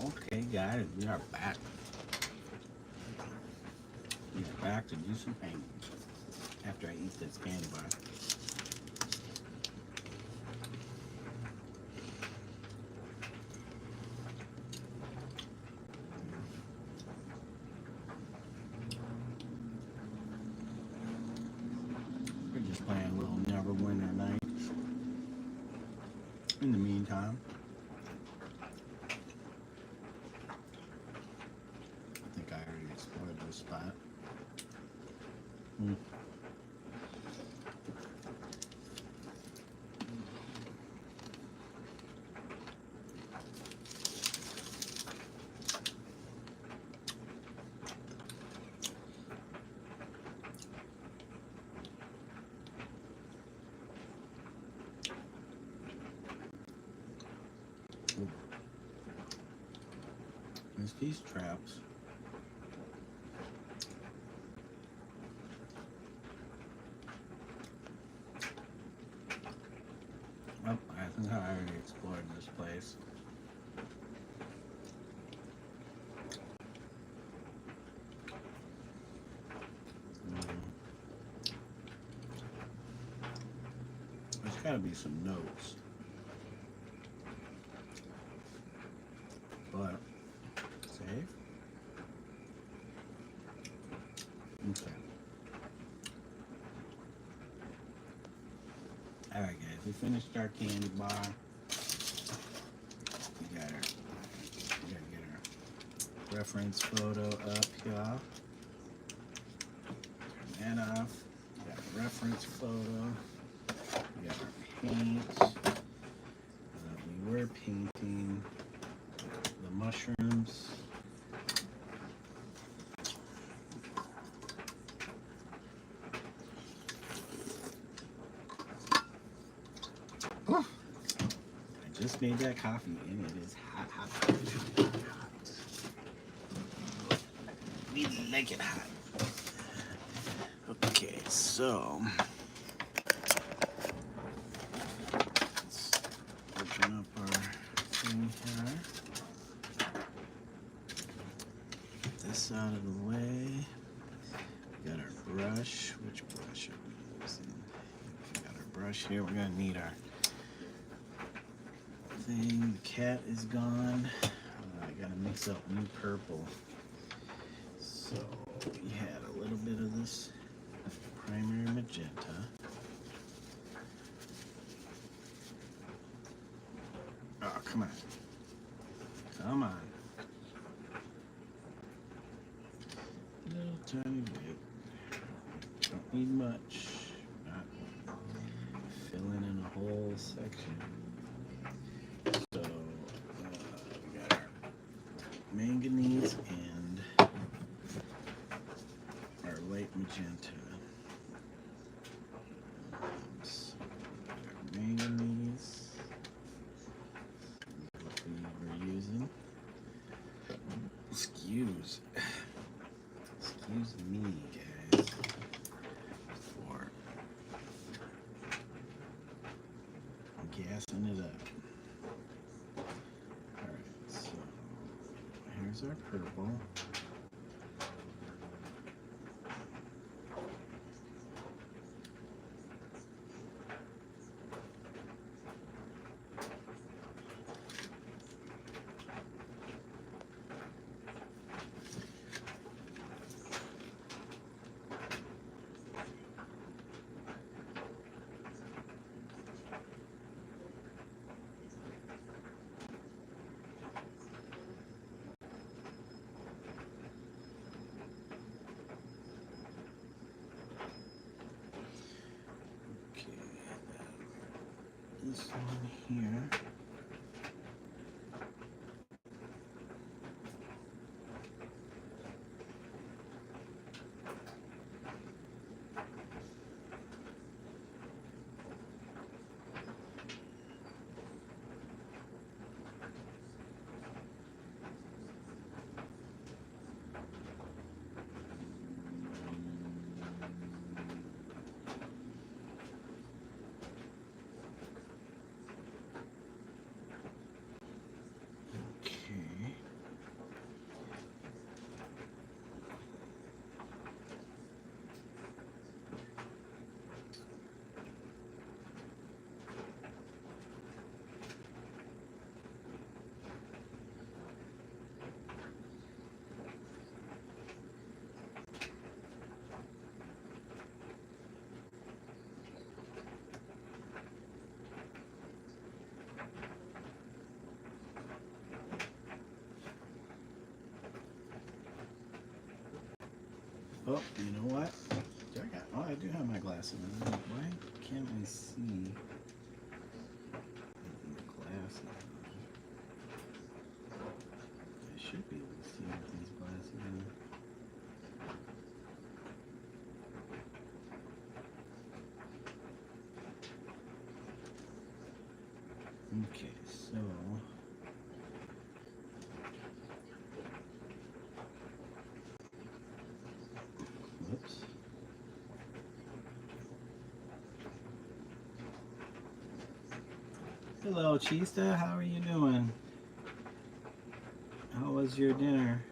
Okay, guys, we are back. We are back to do some painting after I eat this candy bar. We're just playing a little Neverwinter Nights. In the meantime, I think I already explored this spot. There's these traps. Oh, I think I already explored this place. There's gotta be some notes. But, save. Okay. Alright guys, we finished our candy bar. We gotta get our reference photo up here. Turn that off. We got a reference photo. We got our paint. We were painting the mushrooms. I just made that coffee and it is hot, hot, hot, hot. We like it hot. Okay, so let's open up our thing here. Get this out of the way. We got our brush. Which brush are we using? We got our brush here. We're gonna need our thing. The cat is gone. I gotta mix up new purple. So we had a little bit of this primary magenta. Oh, come on. Come on. Little tiny bit. Don't need much. Not filling in a whole section. So we got our manganese and our light magenta. So our manganese, what we were using. Excuse me, guys, for gassing it up. Alright, so here's our purple. This one here. Oh, you know what? Oh, I do have my glasses on. Why can't I see the glasses? I should be able to see with these glasses on. Okay, so whoops. Hello, Chista. How are you doing? How was your dinner?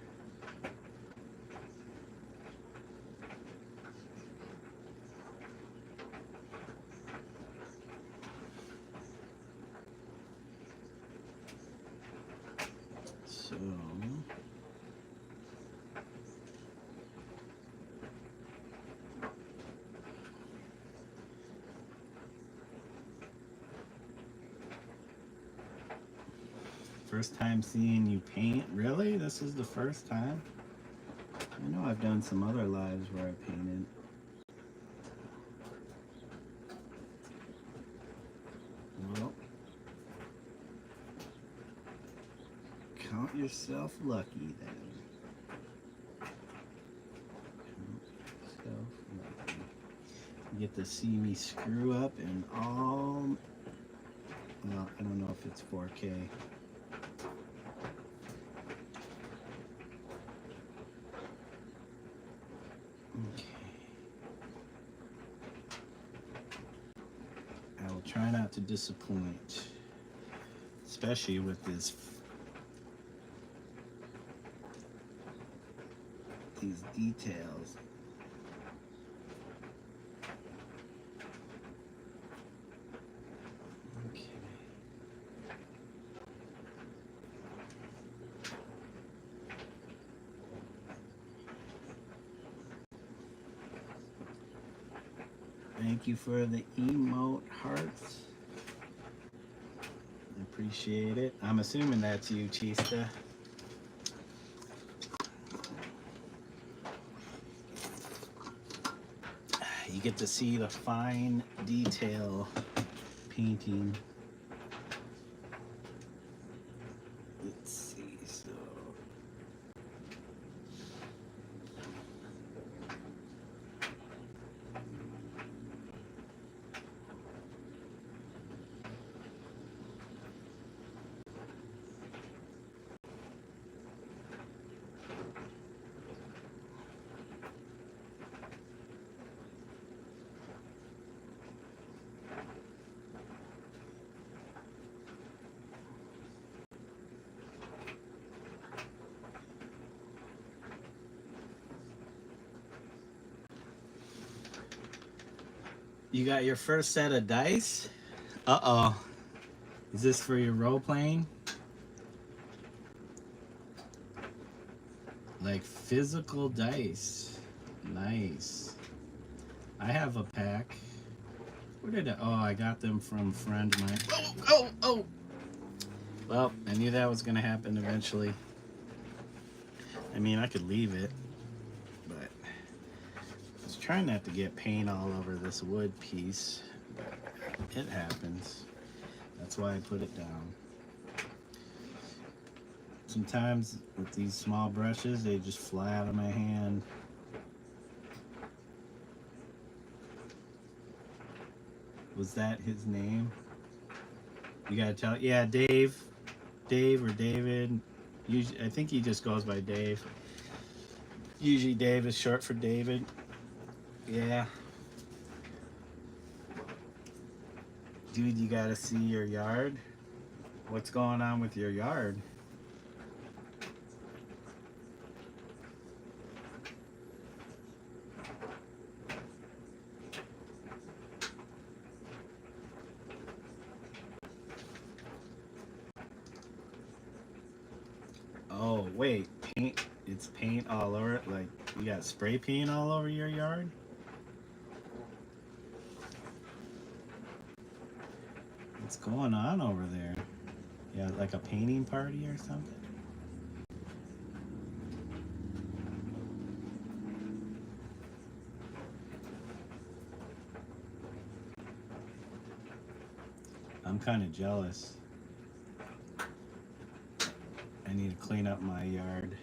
So first time seeing you paint? Really? This is the first time? I know I've done some other lives where I painted. Well, count yourself lucky then. Count yourself lucky. You get to see me screw up in all, well, I don't know if it's 4K. Okay. I will try not to disappoint, especially with these details. Okay. Thank you for the emote hearts. I appreciate it. I'm assuming that's you, Chista. You get to see the fine detail painting. Let's see, so you got your first set of dice? Uh-oh. Is this for your role playing? Like physical dice. Nice. I have a pack. Where did I got them from a friend of mine. Oh! Well, I knew that was gonna happen eventually. I mean, I could leave it, but I was trying not to get paint all over this wood piece, but it happens. That's why I put it down. Sometimes with these small brushes, they just fly out of my hand. Was that his name? You gotta tell. Yeah, Dave or David. Usually, I think he just goes by Dave. Usually Dave is short for David. Yeah. Dude, you gotta see your yard. What's going on with your yard? Oh, wait, paint. It's paint all over it. Like, you got spray paint all over your yard? What's going on over there? Yeah, like a painting party or something? kind of jealous. I need to clean up my yard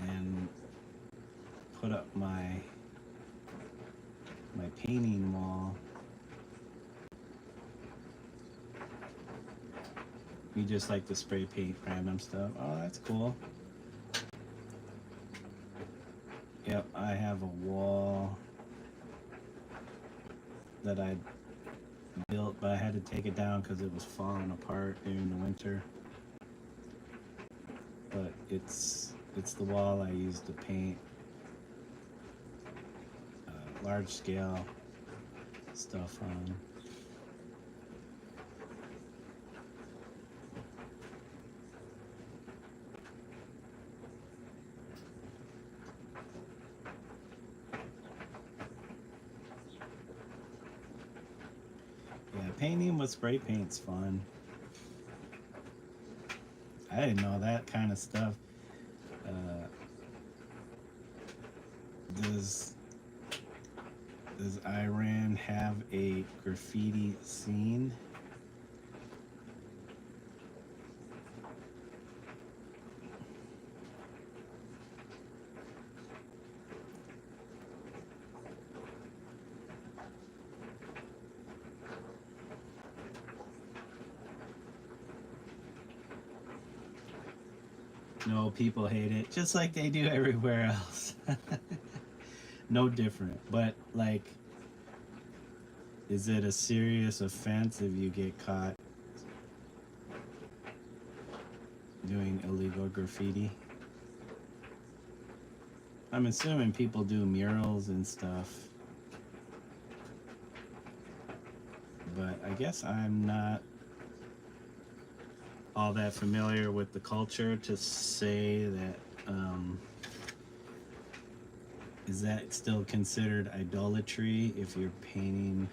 and put up my painting wall. You just like to spray paint random stuff. Oh, that's cool. Yep, I have a wall that I built, but I had to take it down because it was falling apart during the winter. But it's the wall I use to paint large scale stuff on. Yeah, painting with spray paint's fun. I didn't know that kind of stuff. Does Iran have a graffiti scene? No, people hate it, just like they do everywhere else. No different. But, like, is it a serious offense if you get caught doing illegal graffiti? I'm assuming people do murals and stuff. But I guess I'm not all that familiar with the culture to say that, is that still considered idolatry if you're painting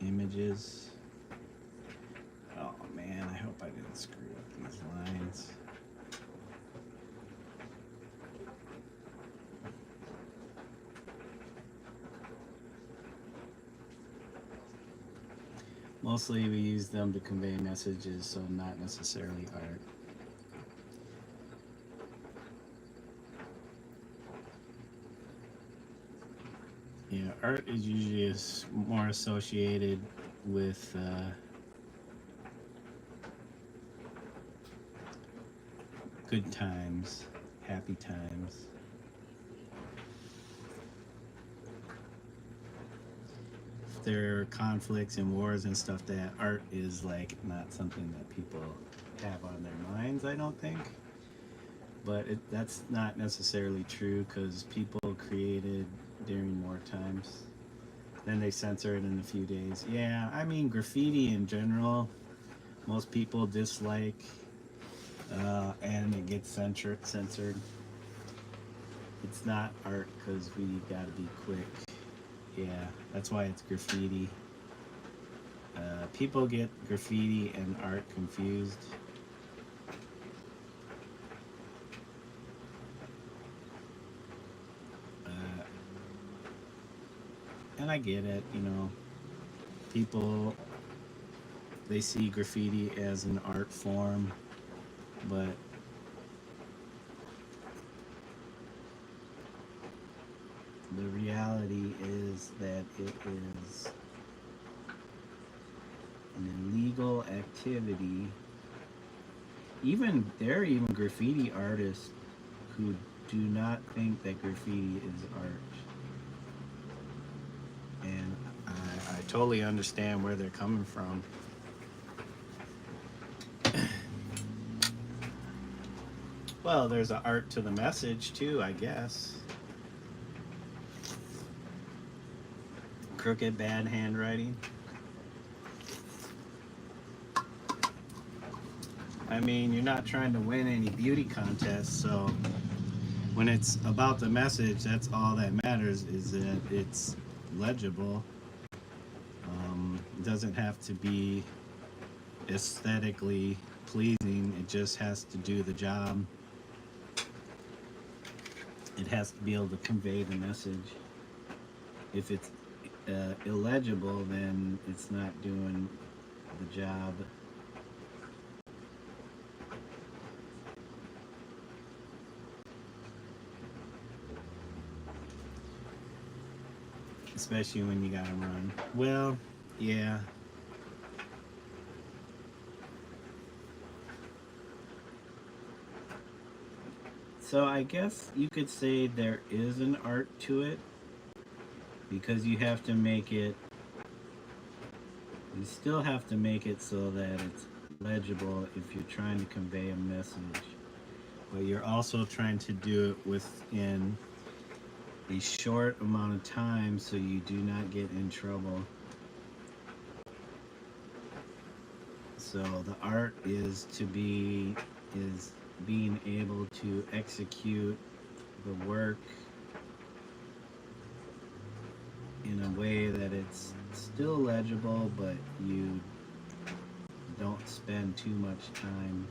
images? Oh man, I hope I didn't screw up these lines. Mostly we use them to convey messages, so not necessarily art. Yeah, art is usually more associated with good times, happy times. If there are conflicts and wars and stuff, that art is like not something that people have on their minds, I don't think. But that's not necessarily true, because people created during war times, then they censor it in a few days. Yeah, I mean, graffiti in general, most people dislike, and it gets censored. It's not art because we gotta be quick. Yeah, that's why it's graffiti. People get graffiti and art confused. And I get it, you know, people, they see graffiti as an art form, but the reality is that it is an illegal activity. There are even graffiti artists who do not think that graffiti is art. And I totally understand where they're coming from. Well, there's an art to the message too, I guess. Crooked, bad handwriting. I mean, you're not trying to win any beauty contests, so when it's about the message, that's all that matters, is that it's legible. It doesn't have to be aesthetically pleasing, it just has to do the job. It has to be able to convey the message. If it's illegible, then it's not doing the job. Especially when you gotta run. Well, yeah. So I guess you could say there is an art to it, because you have to make it, you still have to make it so that it's legible if you're trying to convey a message. But you're also trying to do it within a short amount of time so you do not get in trouble. So the art is being able to execute the work in a way that it's still legible, but you don't spend too much time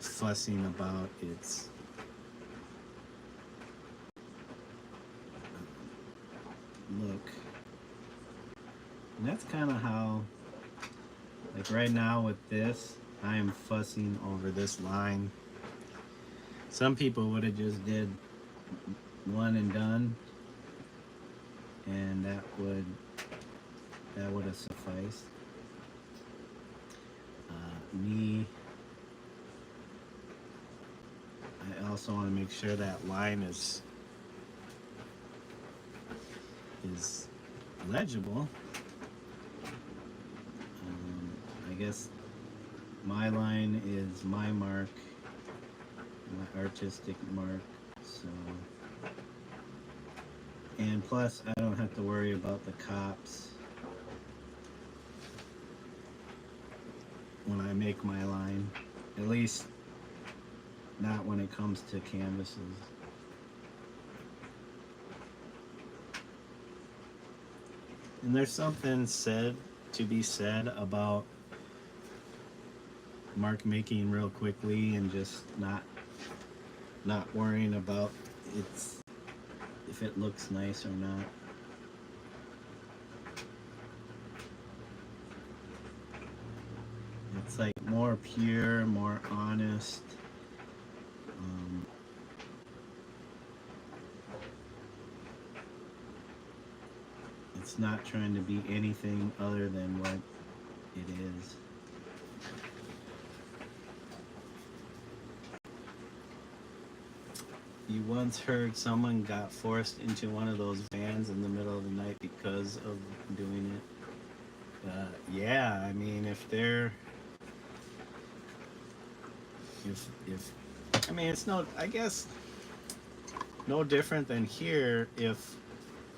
fussing about its look. And that's kind of how, like right now with this, I am fussing over this line. Some people would have just did one and done, and that would have sufficed. Me, I also want to make sure that line is legible. I guess my line is my mark, my artistic mark. So, and plus I don't have to worry about the cops when I make my line, at least not when it comes to canvases. And there's something to be said about mark making real quickly and just not worrying about if it looks nice or not. It's like more pure, more honest. It's not trying to be anything other than what it is. You once heard someone got forced into one of those vans in the middle of the night because of doing it. Yeah, I mean, if I mean, it's I guess no different than here. If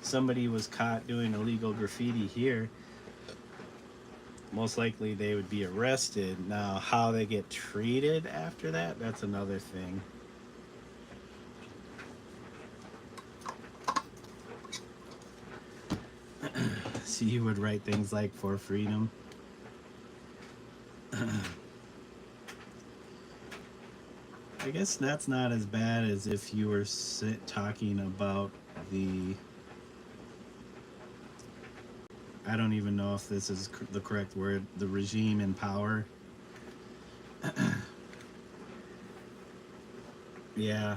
somebody was caught doing illegal graffiti here, most likely they would be arrested. Now, how they get treated after that, that's another thing. So you would write things like "for freedom." I guess that's not as bad as if you were talking about I don't even know if this is the correct word, the regime in power. Yeah.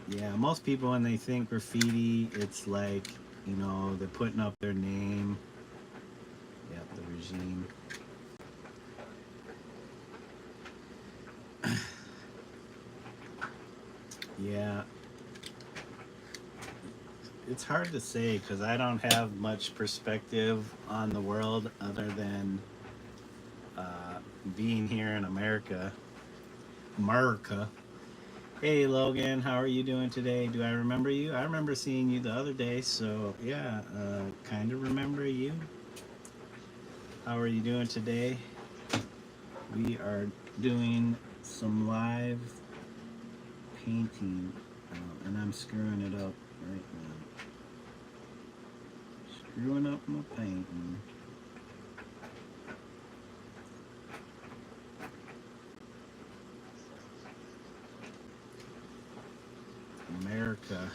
Yeah, most people when they think graffiti, it's like, they're putting up their name. Yep, the regime. Yeah. It's hard to say because I don't have much perspective on the world other than being here in America. Hey Logan, how are you doing today? Do I remember you? I remember seeing you the other day, so yeah, kind of remember you. How are you doing today? We are doing some live painting, and I'm screwing it up right now. Screwing up my painting. America.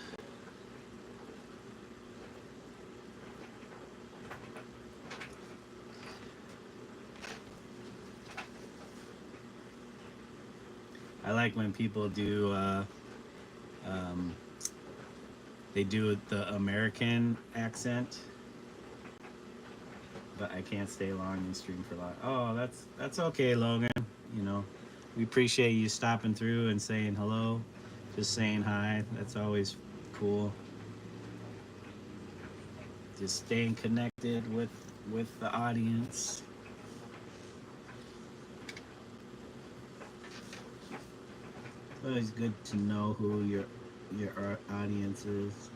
I like when people do um, they do the American accent, but I can't stay long and stream for long. Oh, that's okay, Logan. You know, we appreciate you stopping through and saying hello, just saying hi. That's always cool. Just staying connected with the audience. It's always good to know who your audience is.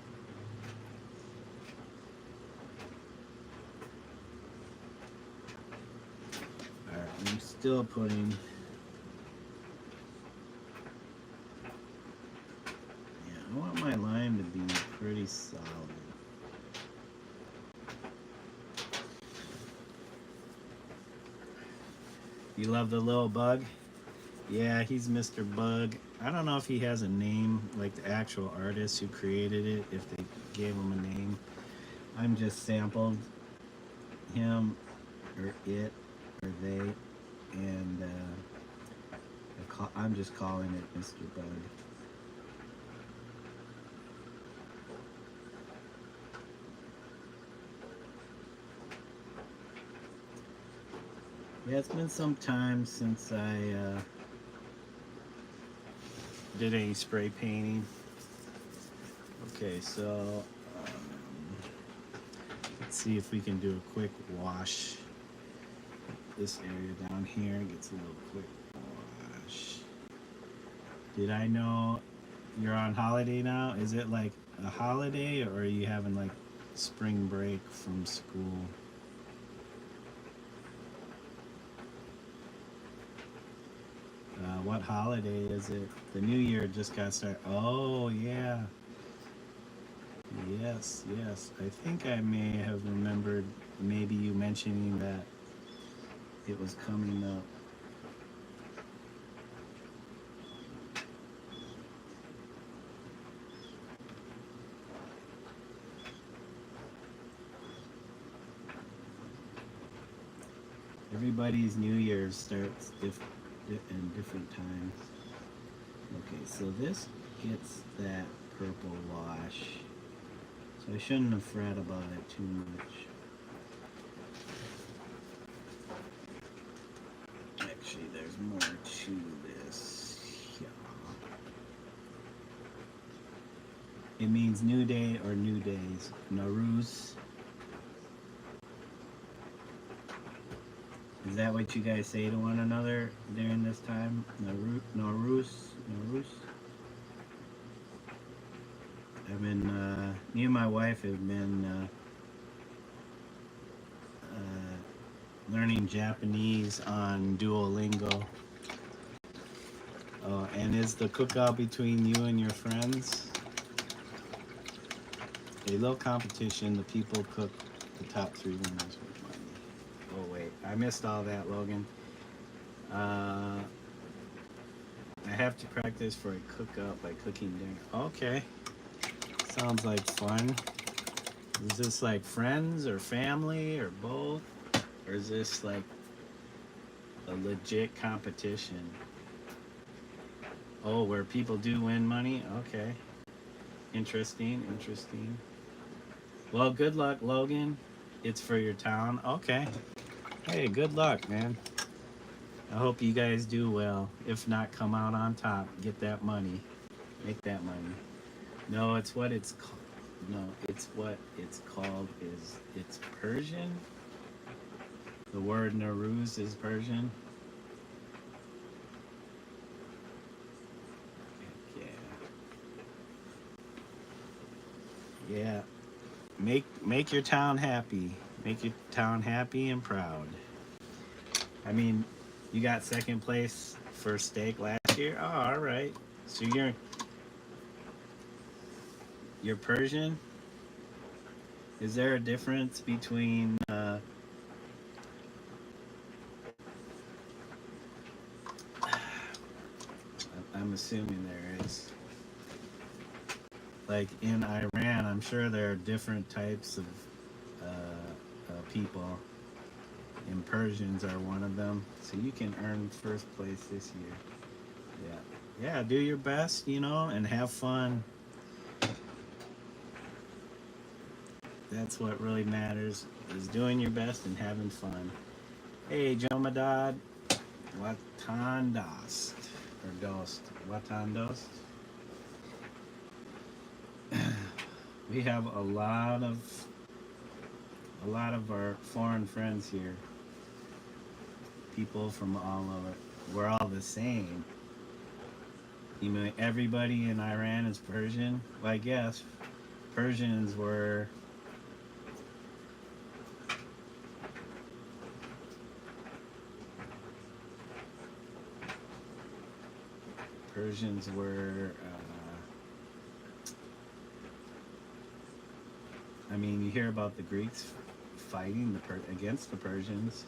All right, I'm still putting. Yeah, I want my lime to be pretty solid. You love the little bug? Yeah, he's Mr. Bug. I don't know if he has a name, like the actual artist who created it, if they gave him a name. I'm just sampled him, or it, or they, and I'm just calling it Mr. Bug. Yeah, it's been some time since I did any spray painting. Okay, so let's see if we can do a quick wash. This area down here gets a little quick wash. Did I know you're on holiday now? Is it like a holiday, or are you having like spring break from school? What holiday is it? The new year just got started. Oh, yeah. Yes, yes. I think I may have remembered maybe you mentioning that it was coming up. Everybody's New Year's starts in different times. Okay, so this gets that purple wash. So I shouldn't have fret about it too much. Actually, there's more to this. Yeah. It means new day or new days. Nowruz. Is that what you guys say to one another during this time? Nowruz? I've been, me and my wife have been learning Japanese on Duolingo. Oh, and is the cookout between you and your friends? A little competition. The people cook the top 3 winners with money. Oh wait, I missed all that, Logan. I have to practice for a cookout by cooking dinner. Okay, sounds like fun. Is this like friends or family or both? Or is this like a legit competition? Oh, where people do win money? Okay. Interesting. Well, good luck, Logan. It's for your town. Okay. Hey, good luck, man. I hope you guys do well. If not, come out on top. Get that money. Make that money. No, it's what it's called. No, it's what it's called is it's Persian. The word Nowruz is Persian. Yeah. Make your town happy. Make your town happy and proud. I mean, you got second place for steak last year. Oh, all right. So you're Persian. Is there a difference between I'm assuming there is. Like in Iran, I'm sure there are different types of people, and Persians are one of them. So you can earn first place this year. Yeah. Yeah, do your best, you know, and have fun. That's what really matters, is doing your best and having fun. Hey, Jomadad, Watan Dost. Or Dost. Watan Dost. We have a lot of our foreign friends here. People from all over. We're all the same. You mean everybody in Iran is Persian? Well, I guess Persians were Persians were. I mean, you hear about the Greeks fighting against the Persians.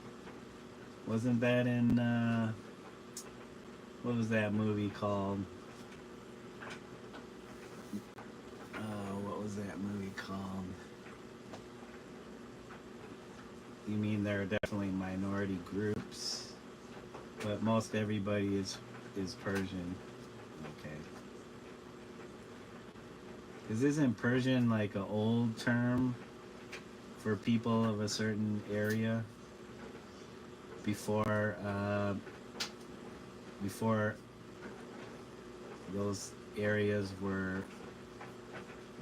Wasn't that in what was that movie called? What was that movie called? You mean there are definitely minority groups, but most everybody is Persian. Okay. Because isn't Persian like an old term for people of a certain area before those areas were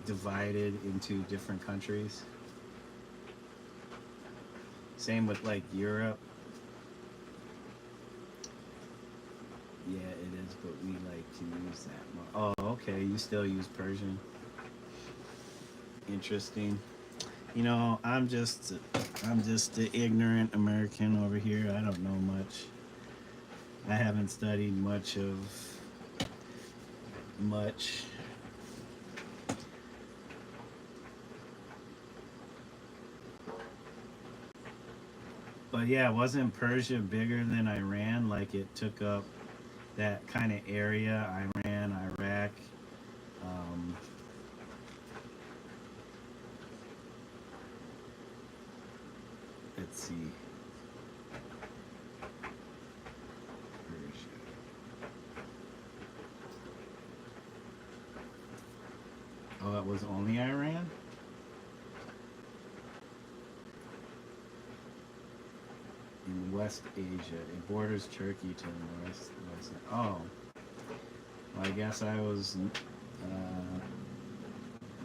divided into different countries? Same with like Europe. Yeah, it is, but we like to use that more. Oh, okay. You still use Persian. Interesting. You know, I'm just the ignorant American over here. I don't know much. I haven't studied much. But yeah, wasn't Persia bigger than Iran? Like it took up that kind of area, Iran, Iraq. Um, let's see, Persia. Oh, it was only Iran? In West Asia. It borders Turkey to the west. Oh, well, I guess I was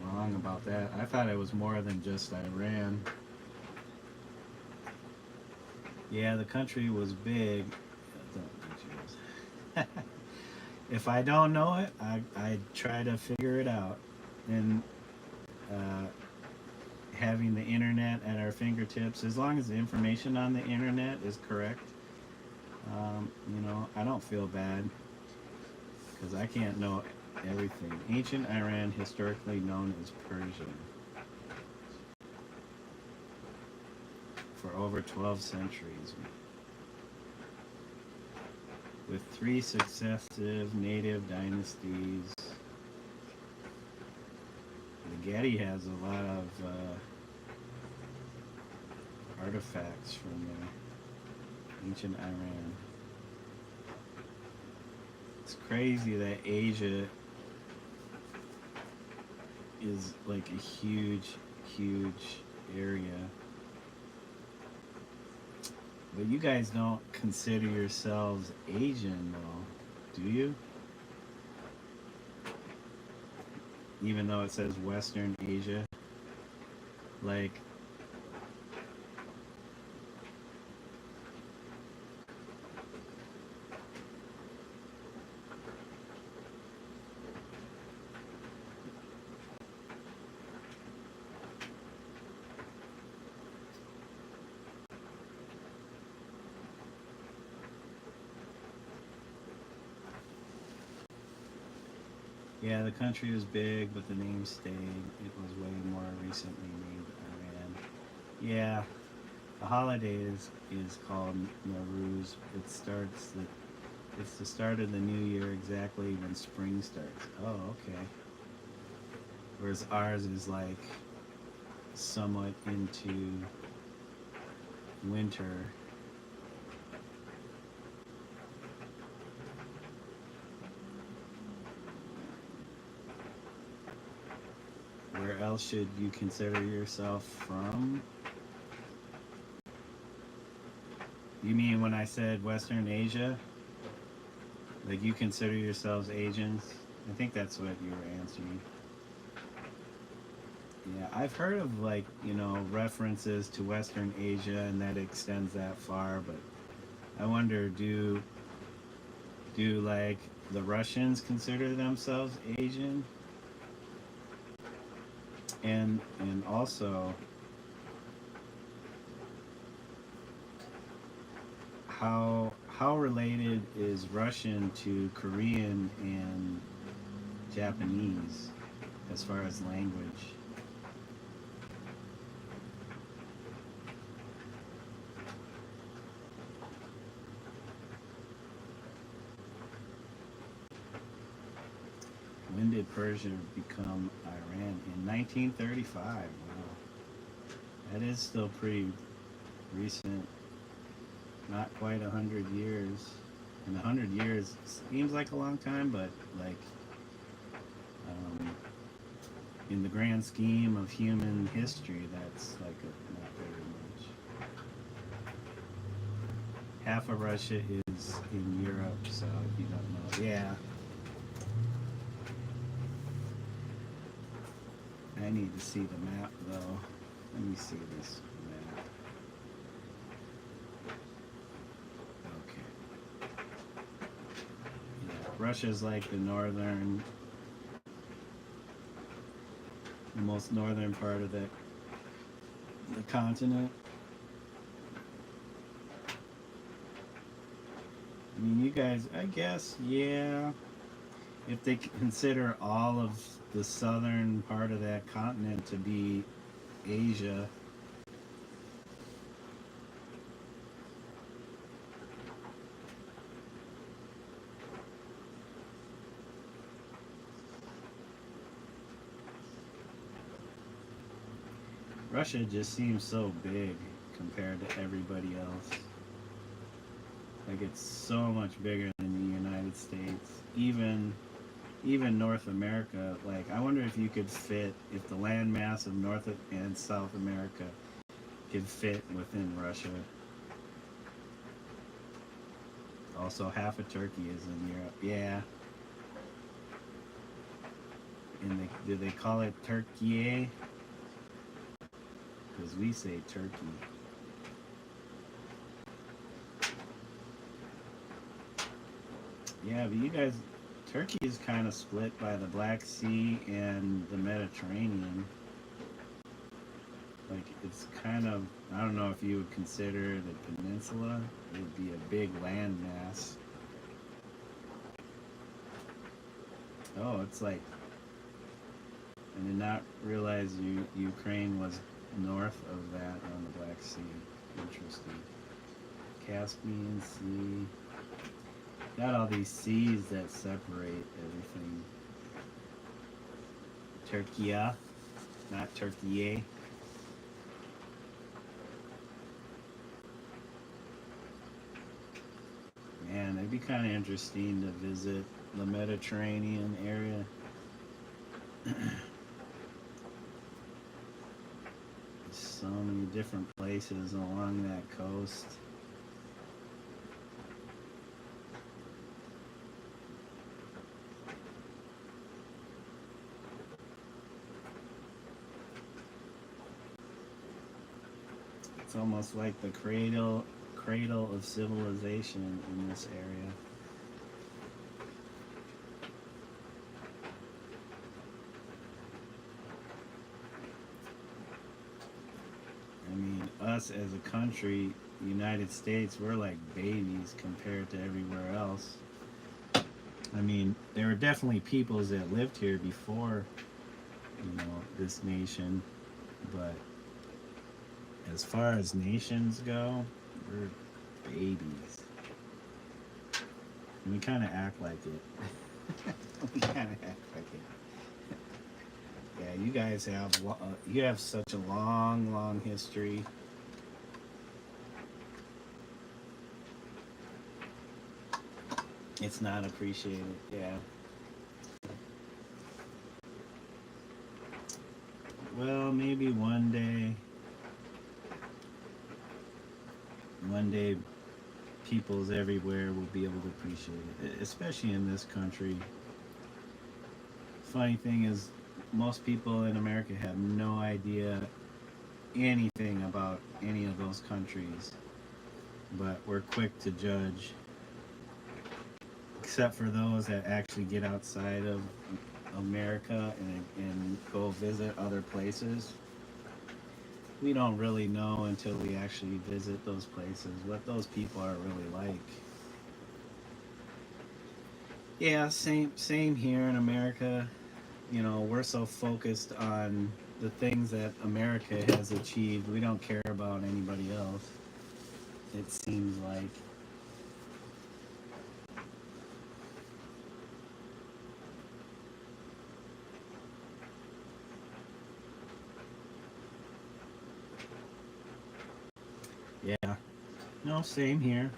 wrong about that. I thought it was more than just Iran. Yeah, the country was big. If I don't know it, I try to figure it out. And uh, having the internet at our fingertips, as long as the information on the internet is correct, I don't feel bad because I can't know everything. Ancient Iran, historically known as Persia, for over 12 centuries, with three successive native dynasties. The Getty has a lot of artifacts from ancient Iran. It's crazy that Asia is like a huge area. But you guys don't consider yourselves Asian, though, do you? Even though it says Western Asia. Like, yeah, the country was big, but the name stayed. It was way more recently named Iran. Yeah, the holiday is called Nowruz. It's the start of the new year, exactly when spring starts. Oh, okay. Whereas ours is like somewhat into winter. Where else should you consider yourself from? You mean when I said Western Asia? Like you consider yourselves Asians? I think that's what you were answering. Yeah, I've heard of like, references to Western Asia and that extends that far, but I wonder do like the Russians consider themselves Asian? And also how related is Russian to Korean and Japanese as far as language? When did Persia become Iran? In 1935. Wow. That is still pretty recent. Not quite 100 years. And 100 years seems like a long time, but like in the grand scheme of human history, that's like not very much. Half of Russia is in Europe, so if you don't know, yeah. I need to see the map though. Let me see this map. Okay. Yeah, Russia's like the most northern part of the continent. I mean, you guys, I guess, yeah. If they consider all of the southern part of that continent to be Asia, Russia just seems so big compared to everybody else. Like it's so much bigger than the United States. Even North America, like I wonder if you could fit, if the landmass of North and South America could fit within Russia. Also, half of Turkey is in Europe. Yeah. And do they call it Turkey? Because we say Turkey. Yeah, but you guys, Turkey is kind of split by the Black Sea and the Mediterranean. Like, it's kind of, I don't know if you would consider it a peninsula. It would be a big landmass. Oh, it's like, I did not realize Ukraine was north of that on the Black Sea. Interesting. Caspian Sea. Got all these seas that separate everything. Turkey, not Turkey. Man, it'd be kind of interesting to visit the Mediterranean area. So many different places along that coast. It's almost like the cradle of civilization in this area. I mean, us as a country, the United States, we're like babies compared to everywhere else. I mean, there were definitely peoples that lived here before, this nation, but as far as nations go, we're babies. And we kind of act like it. We kind of act like it. Yeah, you guys have such a long history. It's not appreciated, yeah. well, maybe one day peoples everywhere will be able to appreciate it, especially in this country. Funny thing is, most people in America have no idea anything about any of those countries, but we're quick to judge, except for those that actually get outside of America and go visit other places. We don't really know until we actually visit those places what those people are really like. Yeah, same here in America. You know, we're so focused on the things that America has achieved. We don't care about anybody else. It seems like. Yeah. No, same here.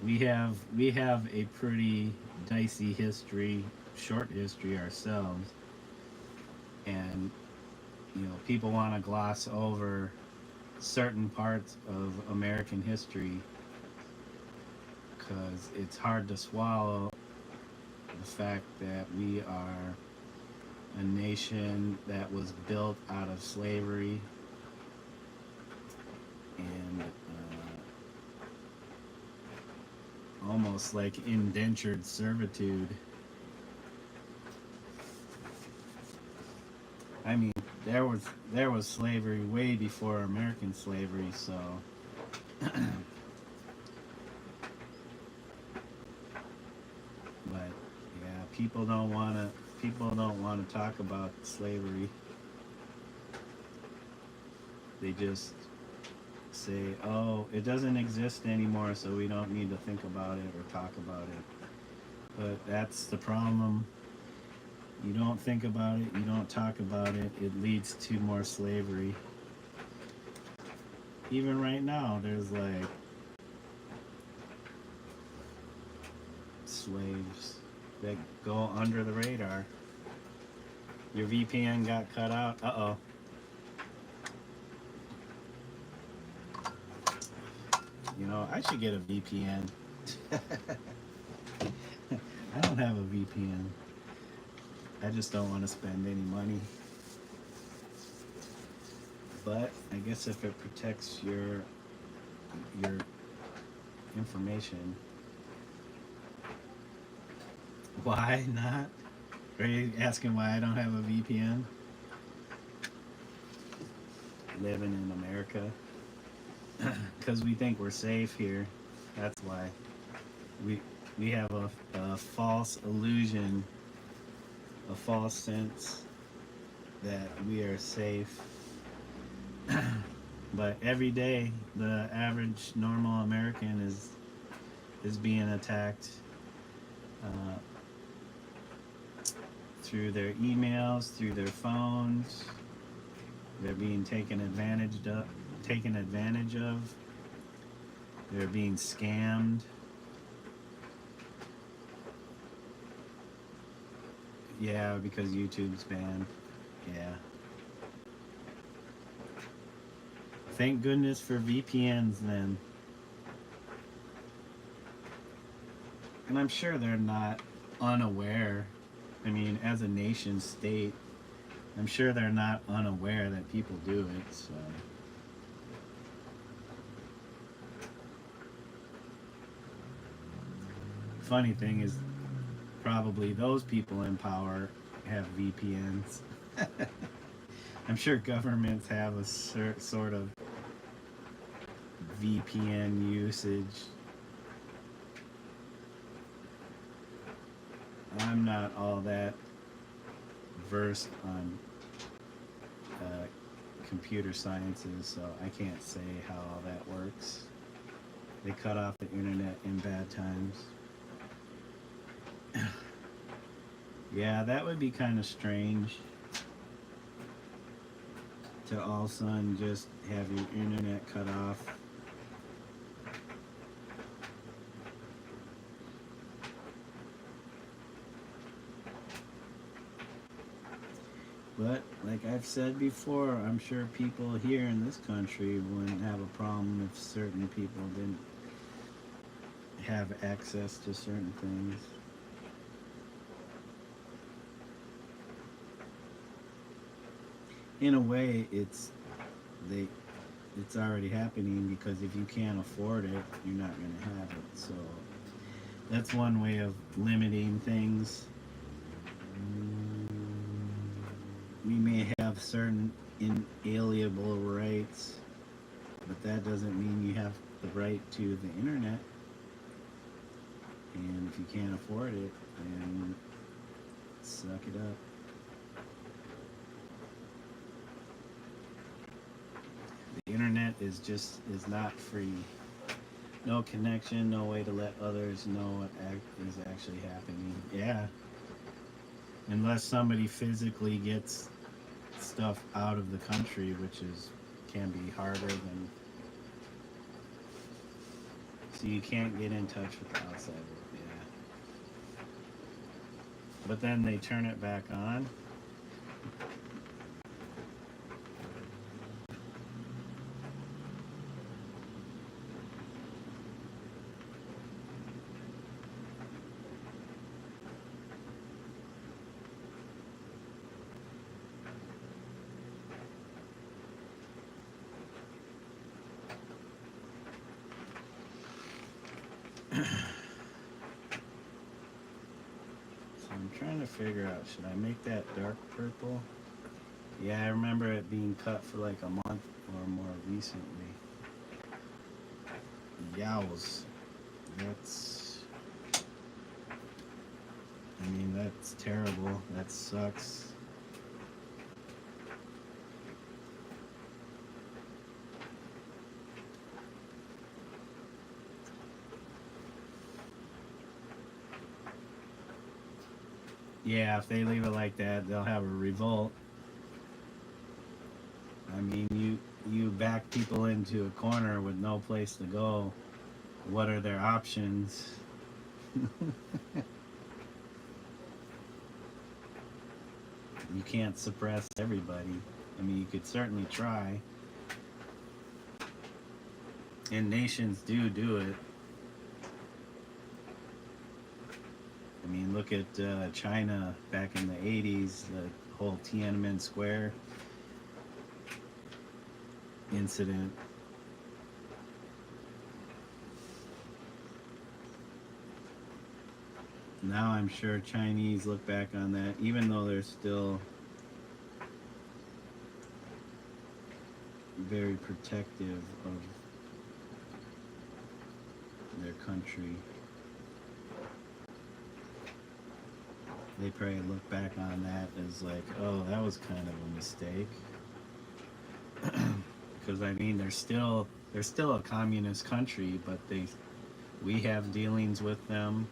We have a pretty dicey history, short history ourselves, and people want to gloss over certain parts of American history because it's hard to swallow the fact that we are a nation that was built out of slavery and almost like indentured servitude. I mean, there was slavery way before American slavery, so but yeah, people don't want to talk about slavery. They just say, "Oh, it doesn't exist anymore, so we don't need to think about it or talk about it." But that's the problem. You don't think about it, you don't talk about it, it leads to more slavery. Even right now, there's like slaves that go under the radar. Your VPN got cut out. Uh oh. I should get a VPN. I don't have a VPN. I just don't want to spend any money. But I guess if it protects your information, why not? Are you asking why I don't have a VPN? Living in America. Because we think we're safe here. That's why. We we have a false illusion, a false sense that we are safe. But every day, the average normal American is being attacked uh, through their emails, through their phones. They're being taken advantage of. Taken advantage of. They're being scammed. Yeah, because YouTube's banned. Yeah. Thank goodness for VPNs then. And I'm sure they're not unaware. I mean, as a nation state, I'm sure they're not unaware that people do it, so. Funny thing is, probably those people in power have VPNs. I'm sure governments have a sort of VPN usage. I'm not all that versed on computer sciences, so I can't say how all that works. They cut off the internet in bad times. Yeah, that would be kind of strange to all of a sudden just have your internet cut off. But like I've said before, I'm sure people here in this country wouldn't have a problem if certain people didn't have access to certain things. In a way, they it's already happening because if you can't afford it, you're not going to have it. So that's one way of limiting things. We may have certain inalienable rights, but that doesn't mean you have the right to the internet. And if you can't afford it, then suck it up. The internet is not free. No connection, no way to let others know what is actually happening. Yeah, unless somebody physically gets stuff out of the country, which can be harder than. So you can't get in touch with the outside world. Yeah, but then they turn it back on. So I'm trying to figure out, should I make that dark purple? Yeah, I remember it being cut for like a month or more recently. Yows. That's terrible. That sucks. Yeah, if they leave it like that, they'll have a revolt. I mean, you back people into a corner with no place to go. What are their options? You can't suppress everybody. I mean, you could certainly try. And nations do it. I mean, look at China back in the 80s, the whole Tiananmen Square incident. Now I'm sure Chinese look back on that, even though they're still very protective of their country. They probably look back on that as like, oh, that was kind of a mistake. Because I mean, they're still a communist country, but we have dealings with them.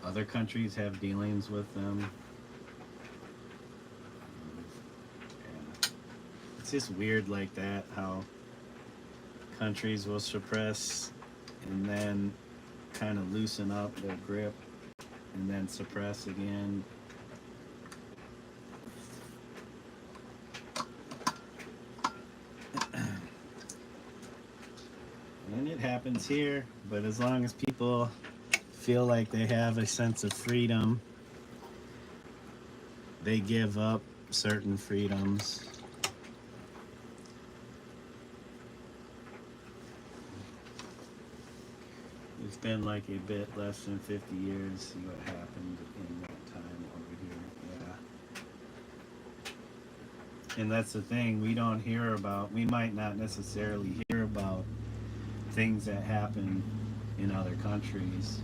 Other countries have dealings with them. Yeah. It's just weird like that, how countries will suppress and then kind of loosen up their grip and then suppress again. And it happens here, but as long as people feel like they have a sense of freedom, they give up certain freedoms. It's been like a bit less than 50 years. See what happened in that time over here. Yeah. And that's the thing, we don't hear about, we might not necessarily hear about things that happen in other countries.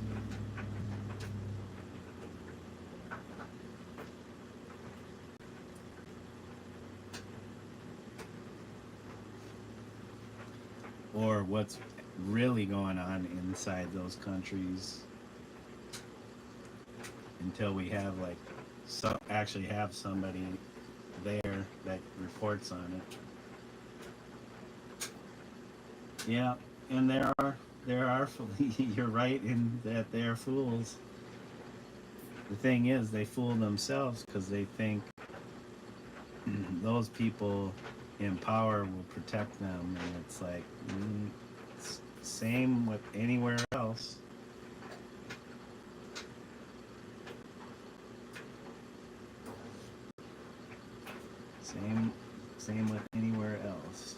Or what's really going on inside those countries until we have actually have somebody there that reports on it. Yeah, and there are you're right in that they're fools. the thing is, they fool themselves because they think those people in power will protect them, and it's like it's same with anywhere else. Same, same with anywhere else.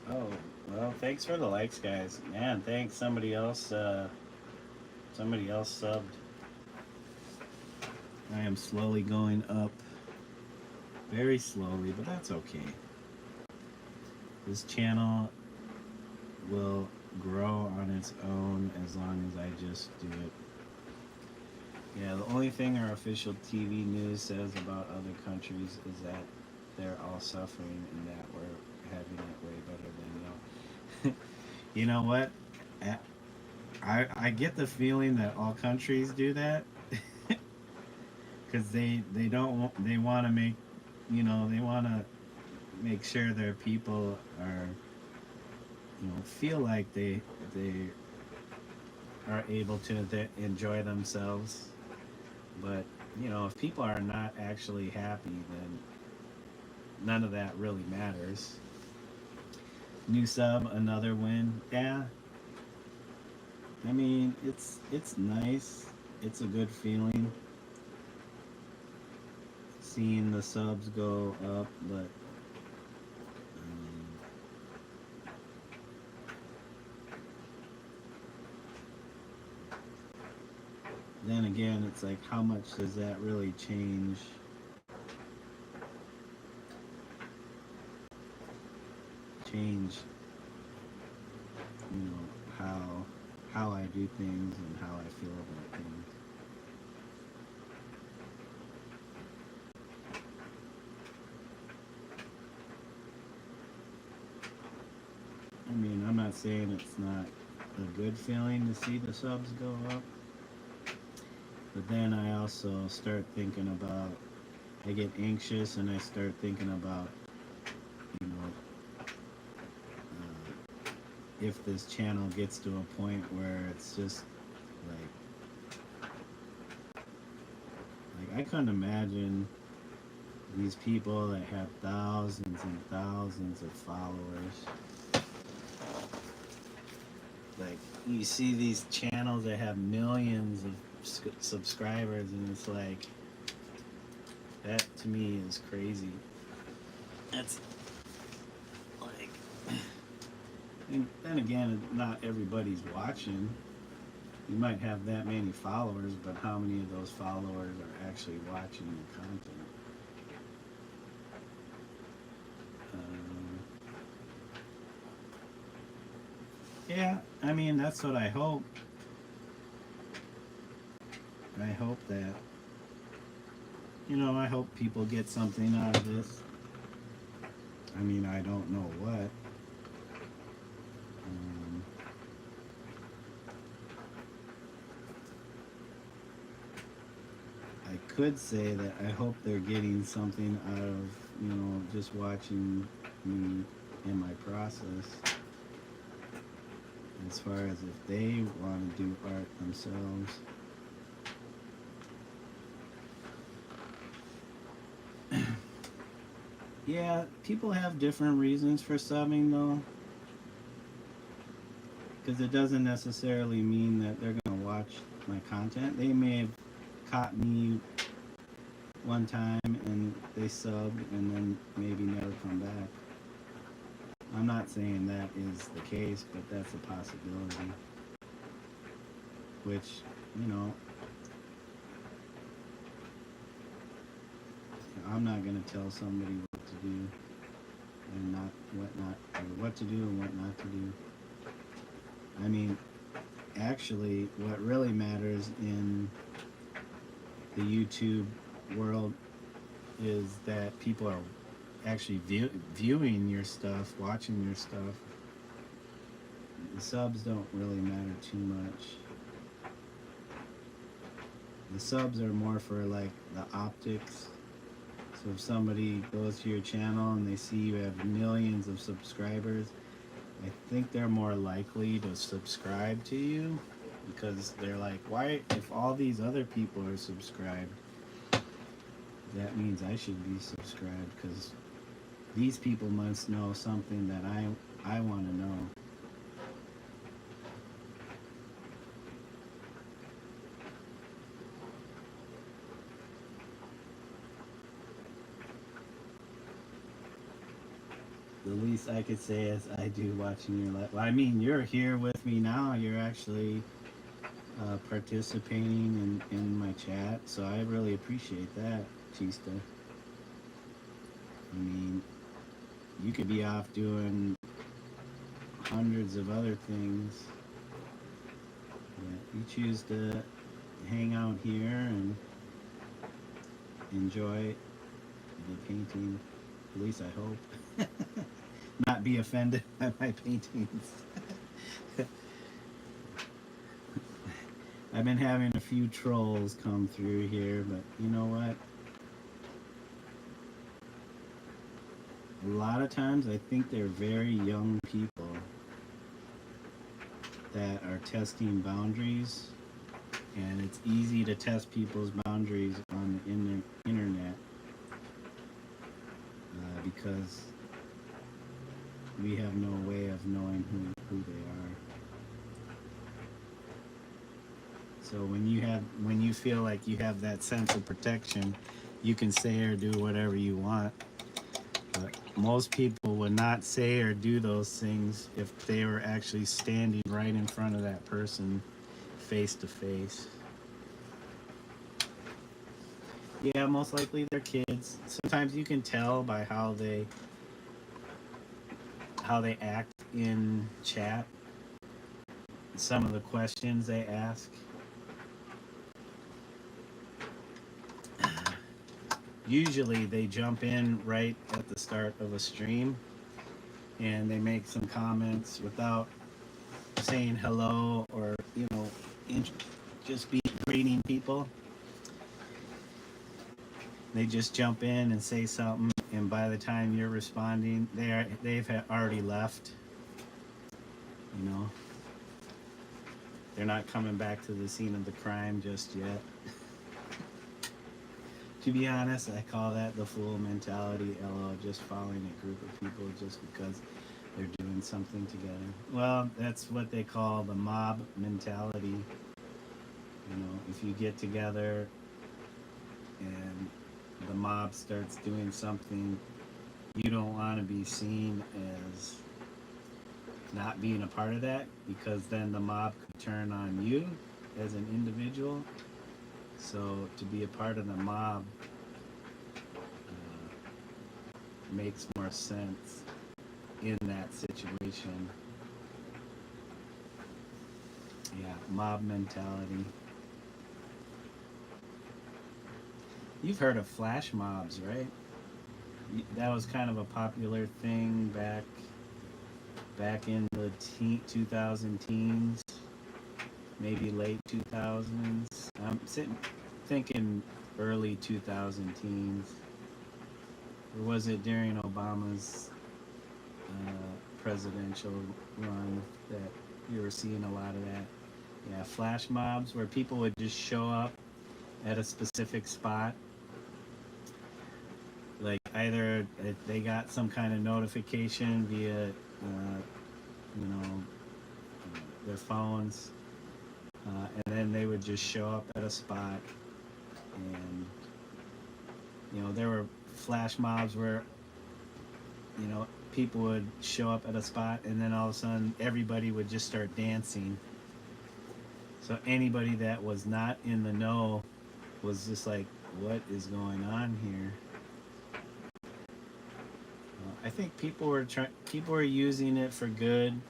Oh, well, thanks for the likes, guys. Man, thanks. Somebody else subbed. I am slowly going up, very slowly, but that's okay. This channel will grow on its own as long as I just do it. Yeah, the only thing our official TV news says about other countries is that they're all suffering and that we're having it way better than y'all. You know what? I get the feeling that all countries do that because they want to make, they want to make sure their people are, feel like they are able to enjoy themselves. But if people are not actually happy, then none of that really matters. New sub, another win. Yeah. I mean, it's nice. It's a good feeling seeing the subs go up, but then again, it's like, how much does that really change? How I do things and how I feel about things. I mean, I'm not saying it's not a good feeling to see the subs go up, but then I also start thinking about, I get anxious and I start thinking about, if this channel gets to a point where it's just like I couldn't imagine these people that have thousands and thousands of followers. Like, you see these channels that have millions of subscribers, and it's like, that to me is crazy. That's like, and then again, not everybody's watching. You might have that many followers, but how many of those followers are actually watching your content? Yeah, I mean, that's what I hope. I hope that, I hope people get something out of this. I mean, I don't know what. I could say that I hope they're getting something out of, just watching me in my process. As far as if they want to do art themselves. Yeah, people have different reasons for subbing though. Because it doesn't necessarily mean that they're going to watch my content. They may have caught me one time and they subbed and then maybe never come back. I'm not saying that is the case, but that's a possibility. Which, I'm not going to tell somebody what to do and what to do and what not to do. I mean, actually, what really matters in the YouTube world is that people are actually viewing your stuff, watching your stuff. The subs don't really matter too much. The subs are more for like the optics So if somebody goes to your channel and they see you have millions of subscribers, I think they're more likely to subscribe to you because they're like, why, if all these other people are subscribed, that means I should be subscribed because these people must know something that I want to know. The least I could say is I do watching your live. Well, I mean, you're here with me now. You're actually participating in my chat, so I really appreciate that, Chista. I mean, you could be off doing hundreds of other things. Yeah, you choose to hang out here and enjoy the painting. At least I hope. Not be offended by my paintings. I've been having a few trolls come through here, but you know what? A lot of times I think they're very young people that are testing boundaries, and it's easy to test people's boundaries on the internet because we have no way of knowing who they are. So when you feel like you have that sense of protection, you can say or do whatever you want. But most people would not say or do those things if they were actually standing right in front of that person face to face. Yeah, most likely they're kids. Sometimes you can tell by how they act in chat. Some of the questions they ask. Usually they jump in right at the start of a stream and they make some comments without saying hello or, just be greeting people. They just jump in and say something, and by the time you're responding, they've already left. They're not coming back to the scene of the crime just yet. To be honest, I call that the fool mentality, just following a group of people just because they're doing something together. Well, that's what they call the mob mentality. If you get together and the mob starts doing something, you don't want to be seen as not being a part of that, because then the mob could turn on you as an individual. So to be a part of the mob makes more sense in that situation. Yeah, mob mentality. You've heard of flash mobs, right? That was kind of a popular thing back in the 2000 teens, maybe late 2000s. I'm thinking early 2000 teens. Or was it during Obama's presidential run that you were seeing a lot of that? Yeah, flash mobs where people would just show up at a specific spot. Like either they got some kind of notification via, their phones, and then they would just show up at a spot, and there were flash mobs where people would show up at a spot, and then all of a sudden everybody would just start dancing. So anybody that was not in the know was just like, what is going on here? I think people were using it for good,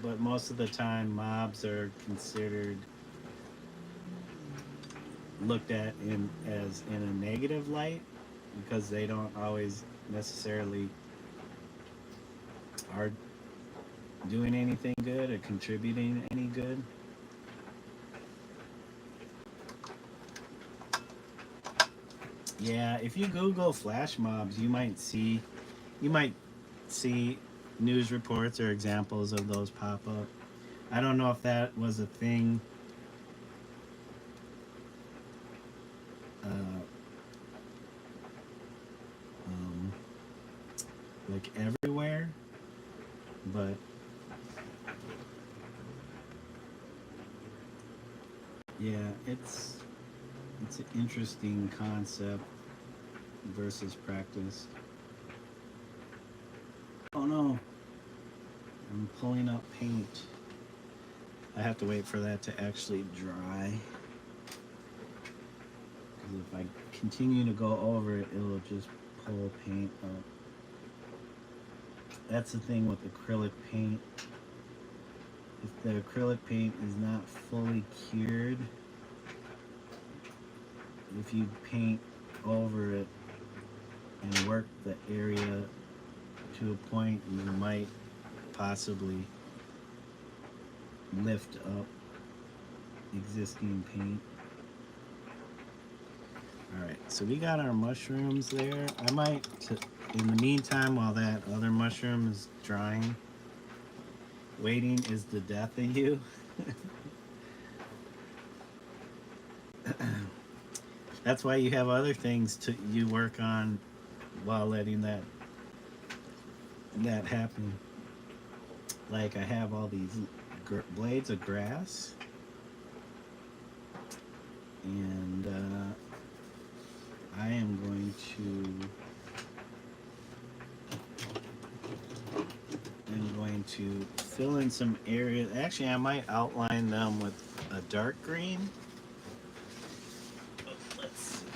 but most of the time mobs are considered looked at as in a negative light, because they don't always necessarily are doing anything good or contributing any good. Yeah, if you Google flash mobs, you might see news reports or examples of those pop up. I don't know if that was a thing uh, um, like everywhere, but yeah, it's an interesting concept versus practice. Oh no, I'm pulling up paint. I have to wait for that to actually dry. Because if I continue to go over it, it'll just pull paint up. That's the thing with acrylic paint. If the acrylic paint is not fully cured, if you paint over it and work the area to a point, you might possibly lift up existing paint. Alright, so we got our mushrooms there. I might, in the meantime, while that other mushroom is drying, waiting is the death of you. That's why you have other things to you work on while letting that happen. Like I have all these blades of grass, and I am going to fill in some areas. Actually, I might outline them with a dark green. Let's see.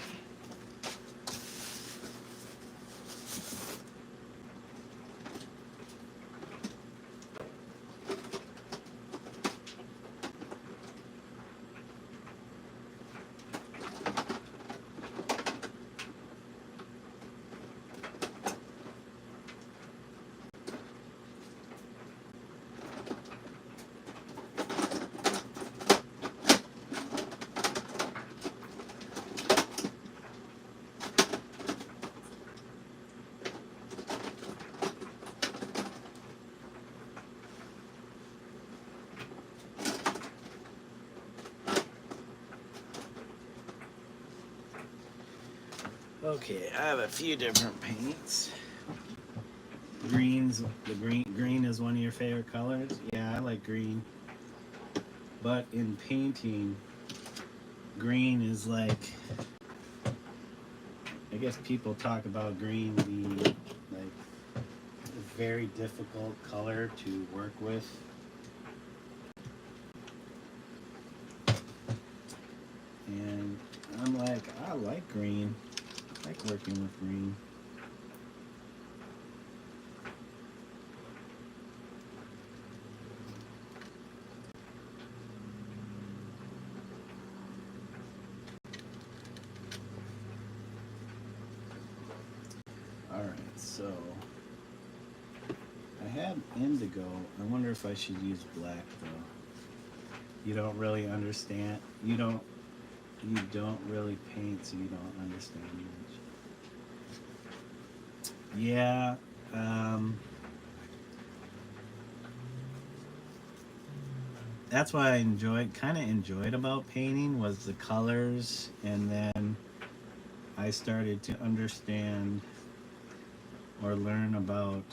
Okay, I have a few different paints. Greens, the green is one of your favorite colors. Yeah, I like green. But in painting, green is like, I guess people talk about green being like a very difficult color to work with. And I'm like, I like green. I like working with green. Alright, so I have indigo. I wonder if I should use black though. You don't really understand. You don't really paint, so you don't understand much. Yeah, that's what I kind of enjoyed about painting was the colors, and then I started to understand or learn about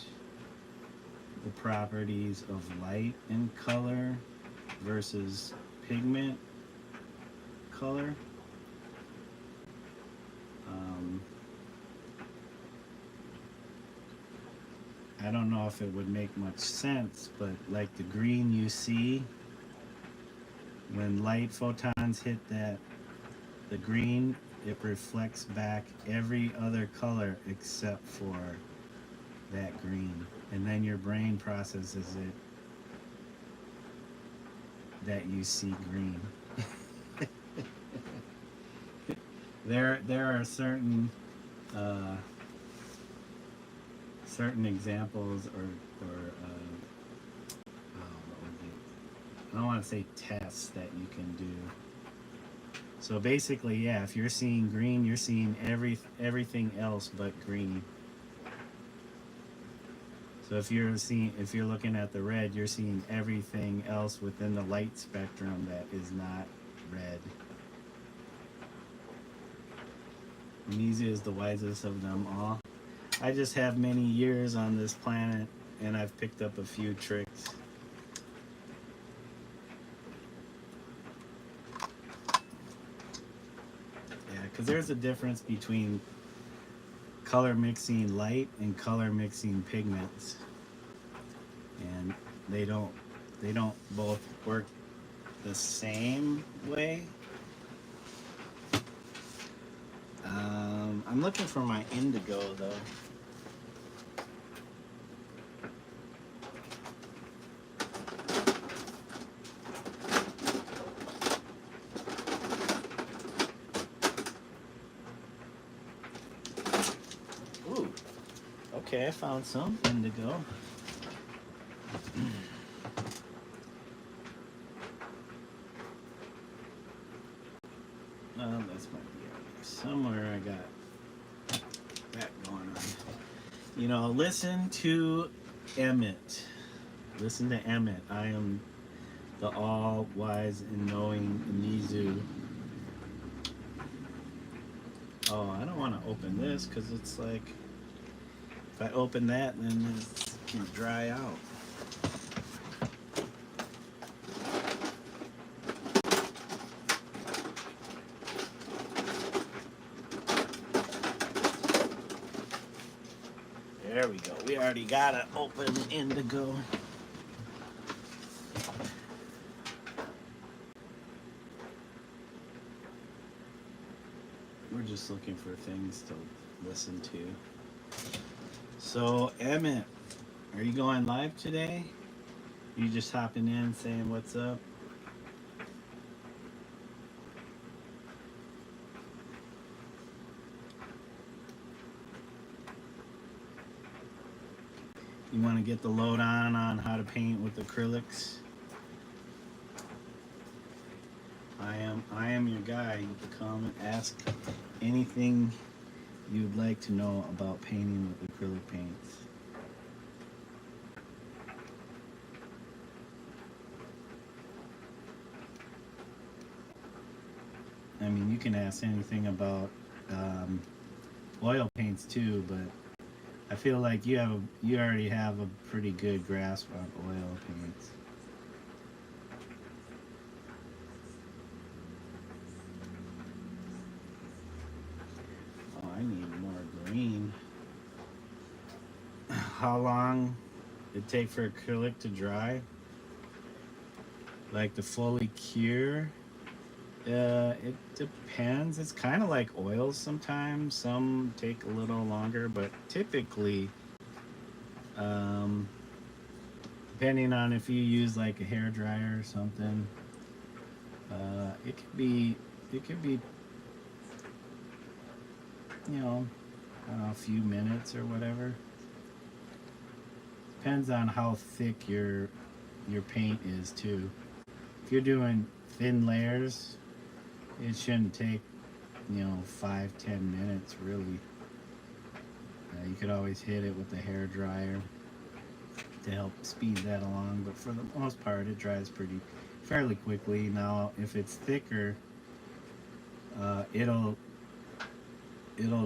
the properties of light and color versus pigment color. I don't know if it would make much sense, but like the green you see, when light photons hit the green, it reflects back every other color except for that green. And then your brain processes it that you see green. There are certain examples or what would be, I don't want to say tests that you can do So basically, yeah, if you're seeing green, you're seeing everything else but green. So if you're looking at the red, you're seeing everything else within the light spectrum that is not red. Omizu is the wisest of them all. I just have many years on this planet, and I've picked up a few tricks. Yeah, because there's a difference between color mixing light and color mixing pigments, and they don't both work the same way. I'm looking for my indigo though. Ooh, okay, I found some indigo. This might be out here somewhere. I got that going on. You know, listen to Emmett. Listen to Emmett. I am the all wise and knowing Omizu. Oh, I don't want to open this because it's like, if I open that, then it can dry out. There we go. We already got an open indigo. We're just looking for things to listen to. So, Emmett, are you going live today? You just hopping in saying what's up? You want to get the load on how to paint with acrylics? I am your guy. You can come and ask anything you'd like to know about painting with acrylic paints. I mean, you can ask anything about oil paints too, but I feel like you already have a pretty good grasp on oil paints. Oh, I need more green. How long it take for acrylic to dry? Like to fully cure? It depends. It's kind of like oils sometimes. Some take a little longer, but typically, depending on if you use like a hair dryer or something, it could be, you know, a few minutes or whatever. Depends on how thick your paint is too. If you're doing thin layers, it shouldn't take, 5-10 minutes really. You could always hit it with the hair dryer to help speed that along, but for the most part it dries fairly quickly. Now if it's thicker, it'll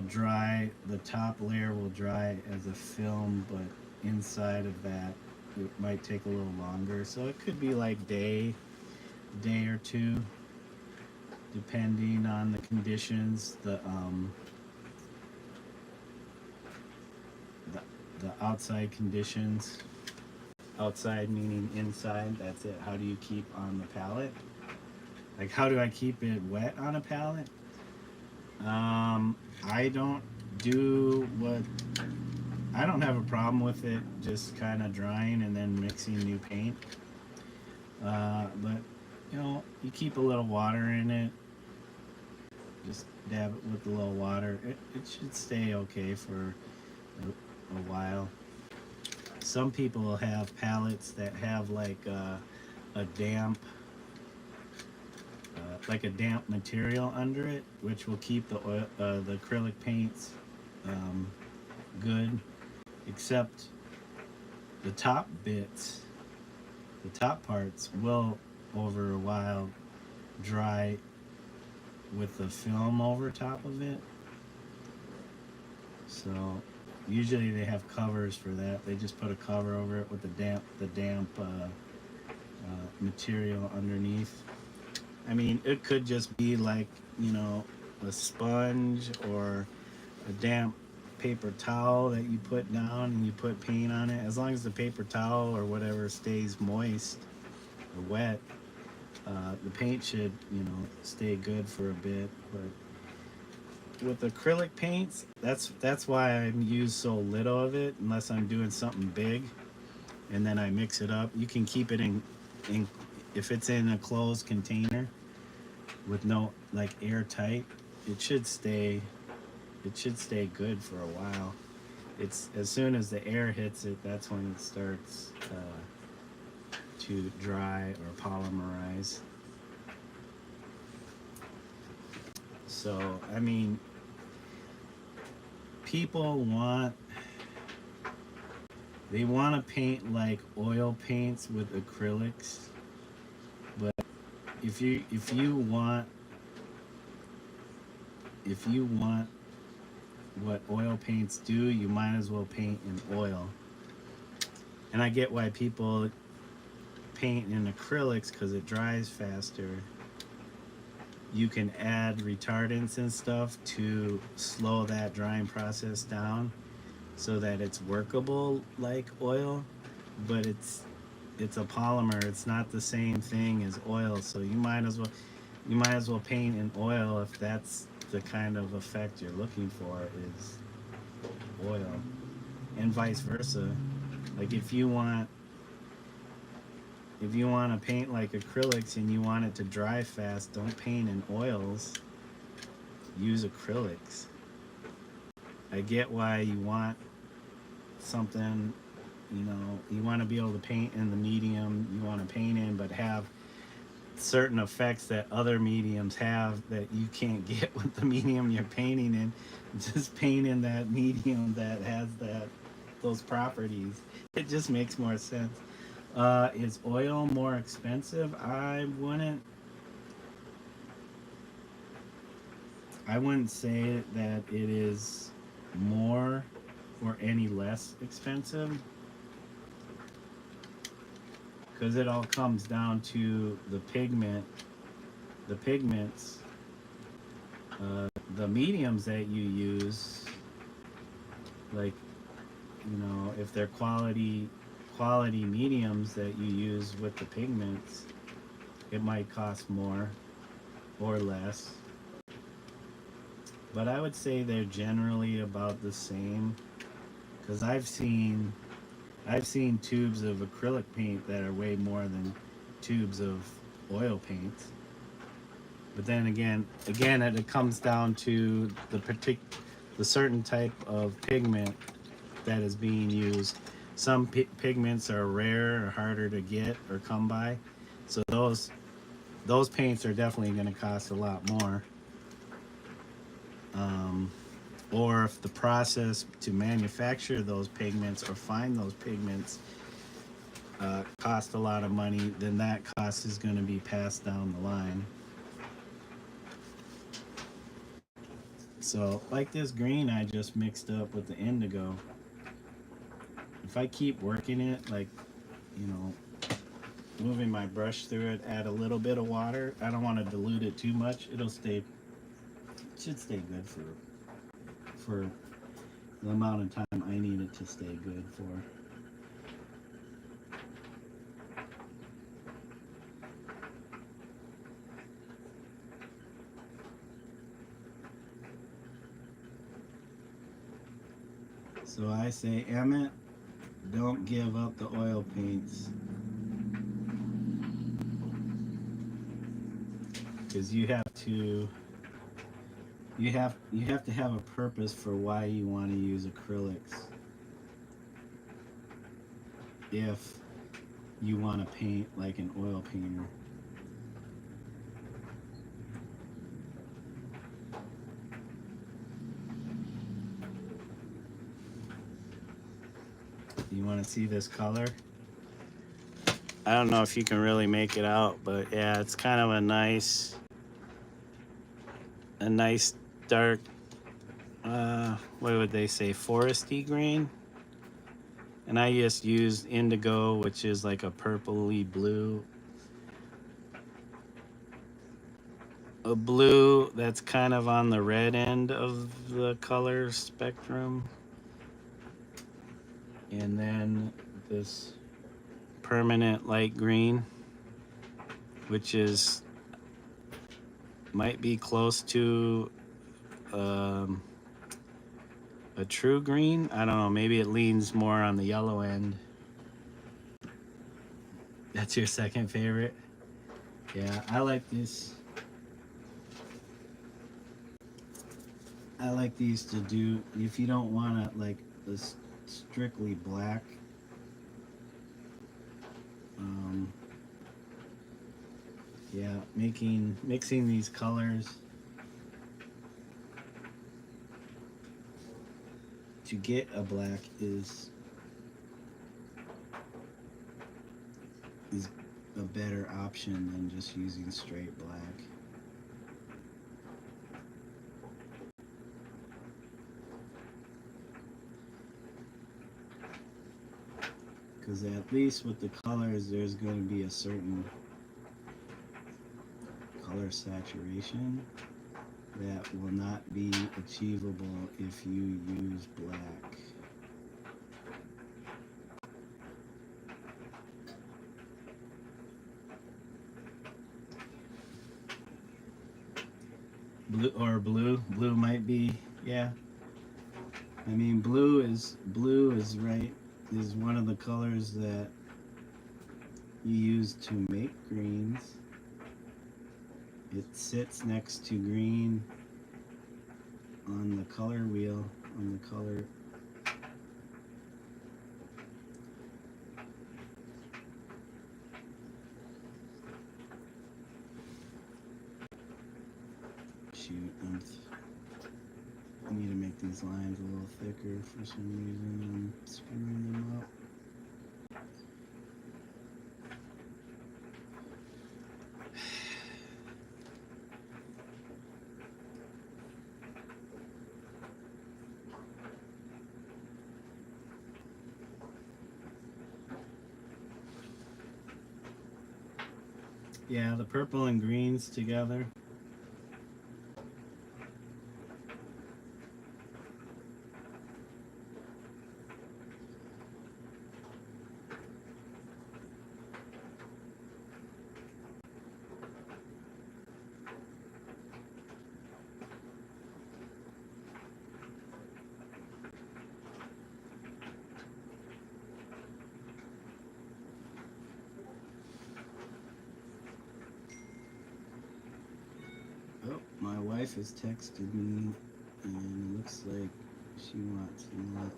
dry, the top layer will dry as a film, but inside of that it might take a little longer, so it could be like day or two, depending on the conditions. The outside conditions. Outside meaning inside. That's it. How do you keep on the palette? Like, how do I keep it wet on a palette? I don't have a problem with it just kind of drying and then mixing new paint. But you keep a little water in it. Just dab it with a little water. It should stay okay for a while. Some people have palettes that have like a damp like a damp material under it, which will keep the acrylic paints good. Except the top bits, the top parts will over a while dry with the film over top of it. So usually they have covers for that. They just put a cover over it with the damp material underneath. I mean, it could just be like, you know, a sponge or a damp paper towel that you put down and you put paint on it. As long as the paper towel or whatever stays moist or wet, the paint should, you know, stay good for a bit. But with acrylic paints, that's why I use so little of it, unless I'm doing something big, and then I mix it up. You can keep it in if it's in a closed container with no, like, airtight, it should stay good for a while. It's as soon as the air hits it, that's when it starts to dry or polymerize. So I mean, people want to paint like oil paints with acrylics, but if you want what oil paints do, you might as well paint in oil. And I get why people paint in acrylics, because it dries faster. You can add retardants and stuff to slow that drying process down so that it's workable like oil, but it's a polymer. It's not the same thing as oil, so you might as well paint in oil if that's the kind of effect you're looking for, is oil. And vice versa. Like if you want to paint like acrylics and you want it to dry fast, don't paint in oils, use acrylics. I get why you want something, you know, you want to be able to paint in the medium you want to paint in, but have certain effects that other mediums have that you can't get with the medium you're painting in. Just paint in that medium that has those properties. It just makes more sense. Is oil more expensive? I wouldn't say that it is more or any less expensive, because it all comes down to the pigments, the mediums that you use. Like, you know, if they're quality mediums that you use with the pigments, it might cost more or less. But I would say they're generally about the same, because I've seen tubes of acrylic paint that are way more than tubes of oil paint. But then again, it comes down to the certain type of pigment that is being used. Some pigments are rare or harder to get or come by, so those paints are definitely going to cost a lot more. Or if the process to manufacture those pigments or find those pigments cost a lot of money, then that cost is going to be passed down the line. So like this green I just mixed up with the indigo, if I keep working it, like, you know, moving my brush through it, add a little bit of water. I don't want to dilute it too much. It should stay good for the amount of time I need it to stay good for. So I say, Emmett, don't give up the oil paints, because you have to have a purpose for why you want to use acrylics. If you want to paint like an oil painter. You want to see this color? I don't know if you can really make it out, but yeah, it's kind of a nice dark, what would they say, foresty green. And I just used indigo, which is like a purpley blue. A blue that's kind of on the red end of the color spectrum. And then this permanent light green, which is might be close to a true green. I don't know, maybe it leans more on the yellow end. That's your second favorite? Yeah, I like this. I like these to do, if you don't want to like this strictly black, yeah, mixing these colors to get a black is a better option than just using straight black. Because at least with the colors, there's going to be a certain color saturation that will not be achievable if you use black. Blue might be, yeah. I mean, blue is one of the colors that you use to make greens. It sits next to green on the color wheel, on the color. Shoot, I need to make these lines a little thicker for some reason. I'm screwing them up. Yeah, the purple and greens together. Oh, my wife has texted me, and it looks like she wants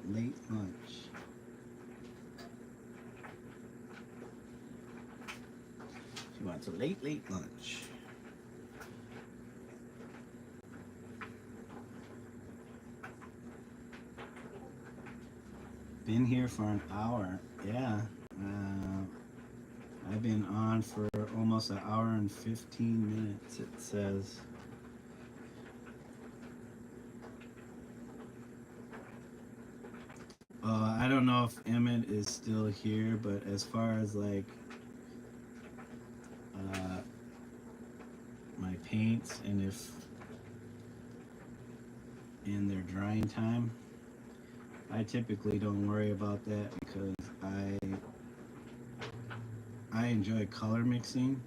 late lunch. She wants a late lunch. Been here for an hour. Yeah. I've been on for almost an hour and 15 minutes, it says. I don't know if Emmett is still here, but as far as like my paints and their drying time, I typically don't worry about that because I enjoy color mixing.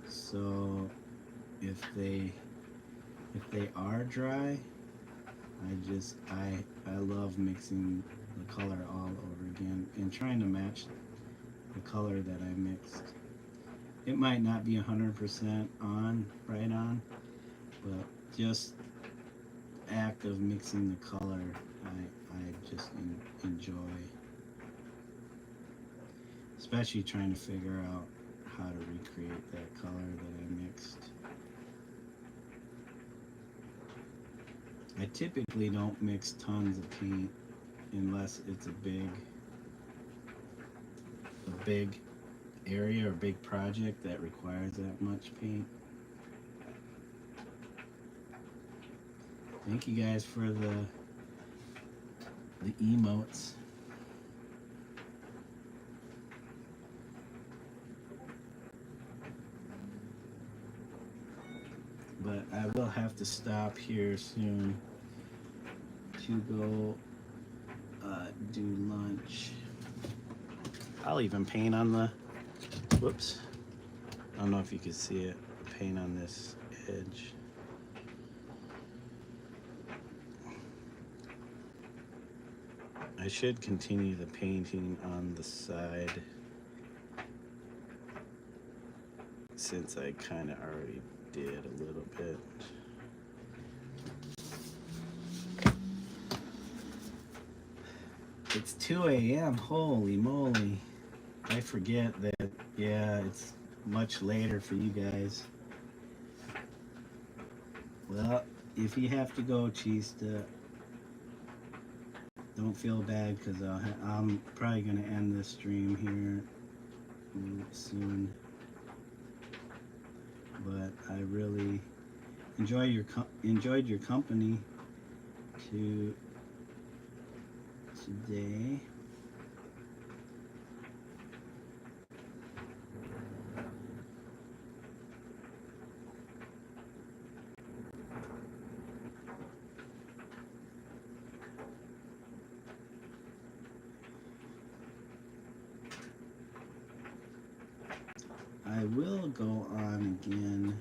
So if they are dry, I love mixing the color all over again and trying to match the color that I mixed. It might not be 100% right on, but just act of mixing the color, I just enjoy. Especially trying to figure out how to recreate that color that I mixed. I typically don't mix tons of paint unless it's a big big area or big project that requires that much paint. Thank you guys for the emotes. But I will have to stop here soon to go do lunch. I'll even paint on the, whoops, I don't know if you can see it, paint on this edge. I should continue the painting on the side since I kind of already did a little bit. It's 2 a.m. Holy moly. I forget that, yeah, it's much later for you guys. Well, if you have to go, Chista, don't feel bad because I'm probably going to end this stream here soon. But I really enjoyed your company today. I will go on again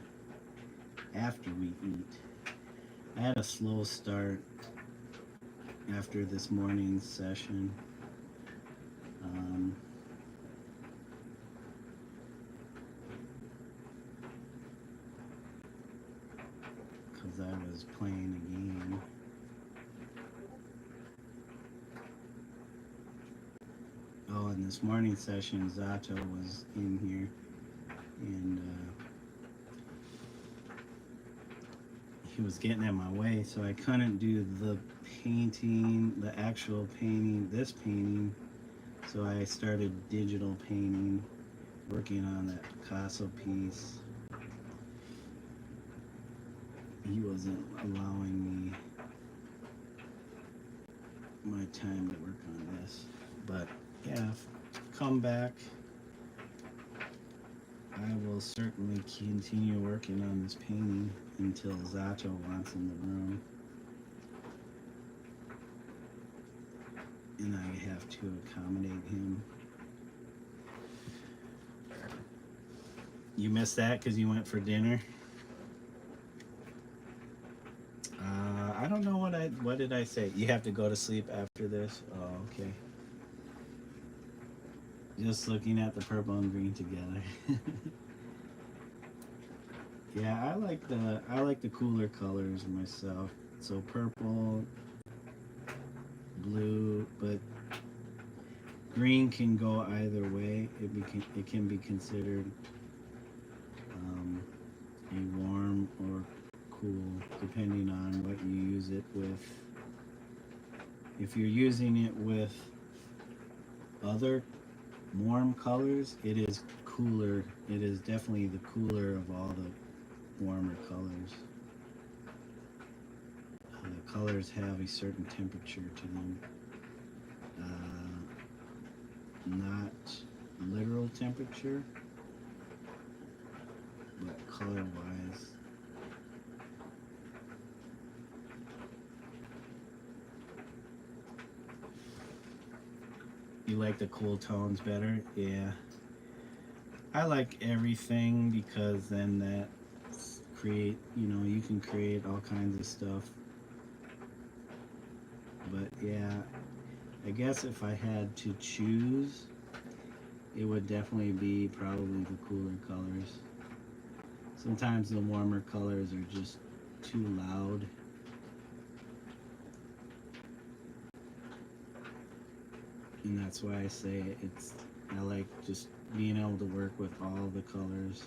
after we eat. I had a slow start after this morning's session. Because I was playing a game. Oh, and this morning's session, Zato was in here. And he was getting in my way, so I couldn't do the painting, the actual painting, this painting. So I started digital painting, working on that Picasso piece. He wasn't allowing me my time to work on this. But yeah, come back. I will certainly continue working on this painting until Zato wants in the room. And I have to accommodate him. You missed that because you went for dinner? I don't know what did I say? You have to go to sleep after this? Oh, okay. Just looking at the purple and green together. Yeah, I like the cooler colors myself. So purple, blue, but green can go either way. It can be considered a warm or cool, depending on what you use it with. If you're using it with other warm colors, it is cooler. It is definitely the cooler of all the warmer colors. The colors have a certain temperature to them. Not literal temperature, but color-wise. You like the cool tones better? Yeah. I like everything because then that you can create all kinds of stuff. But yeah, I guess if I had to choose, it would definitely be probably the cooler colors. Sometimes the warmer colors are just too loud. And that's why I say I like just being able to work with all the colors.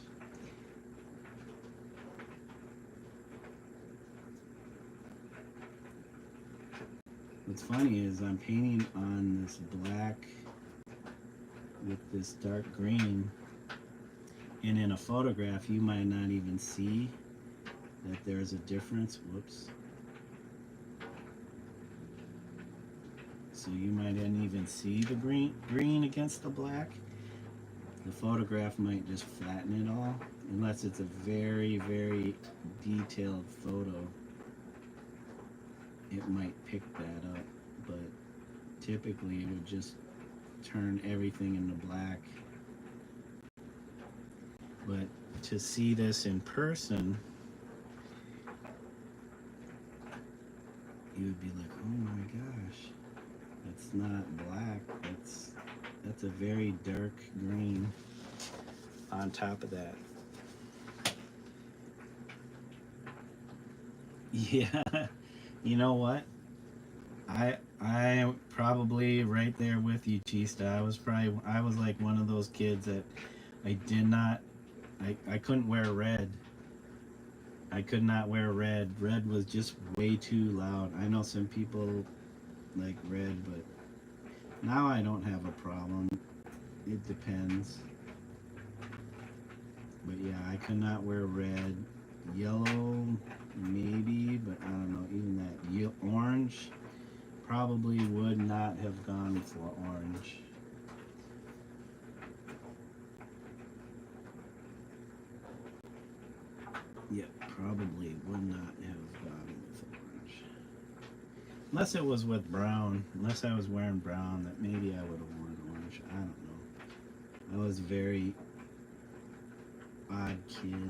What's funny is I'm painting on this black with this dark green. And in a photograph, you might not even see that there's a difference. Whoops. So you might not even see the green against the black. The photograph might just flatten it all, unless it's a very, very detailed photo. It might pick that up, but typically it would just turn everything into black. But to see this in person, you would be like, oh my gosh, that's not black, that's a very dark green on top of that. Yeah, you know what? I am probably right there with you, Chista. I was like one of those kids that I couldn't wear red. I could not wear red. Red was just way too loud. I know some people like red, but now I don't have a problem. It depends. But yeah, I could not wear red. Yellow, maybe, but I don't know. Even that orange probably would not have gone for orange. Yep, probably would not have gone with orange. Unless it was with brown. Unless I was wearing brown, that maybe I would have worn orange. I don't know. I was a very odd kid.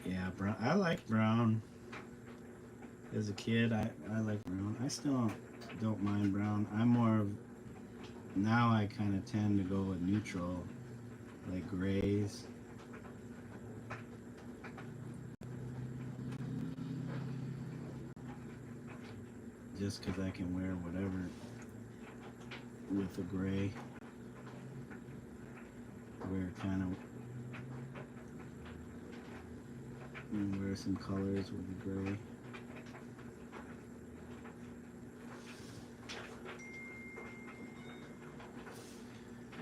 Yeah, brown. I like brown. As a kid, I like brown. I still don't mind brown. I'm more of, now I kind of tend to go with neutral, like grays. Just because I can wear whatever with a gray. Wear some colors with the gray.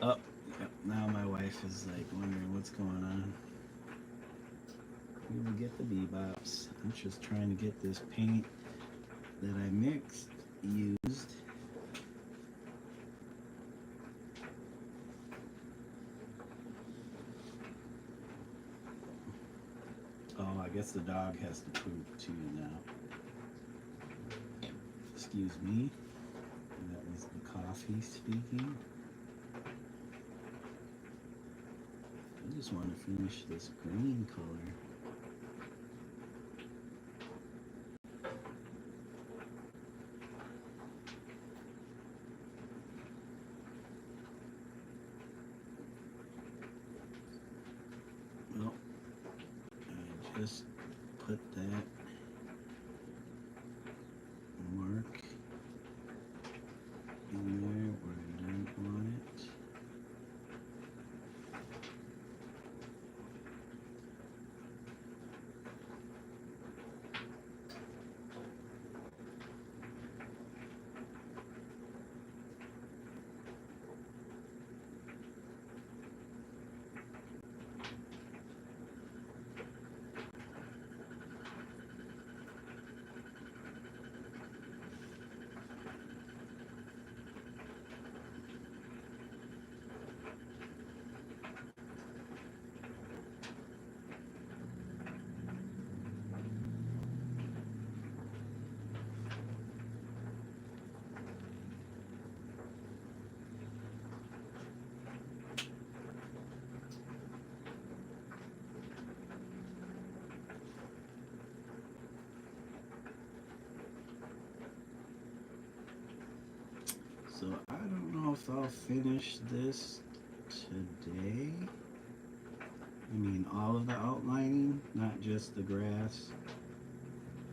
Oh, yep, now my wife is like wondering what's going on. We will get the bebops. I'm just trying to get this paint that I mixed used. Oh, I guess the dog has to poop too now. Excuse me. That was the coffee speaking. I just want to finish this green color. Well, I just put that mark in there where I don't want it. So I don't know if I'll finish this today. I mean all of the outlining, not just the grass,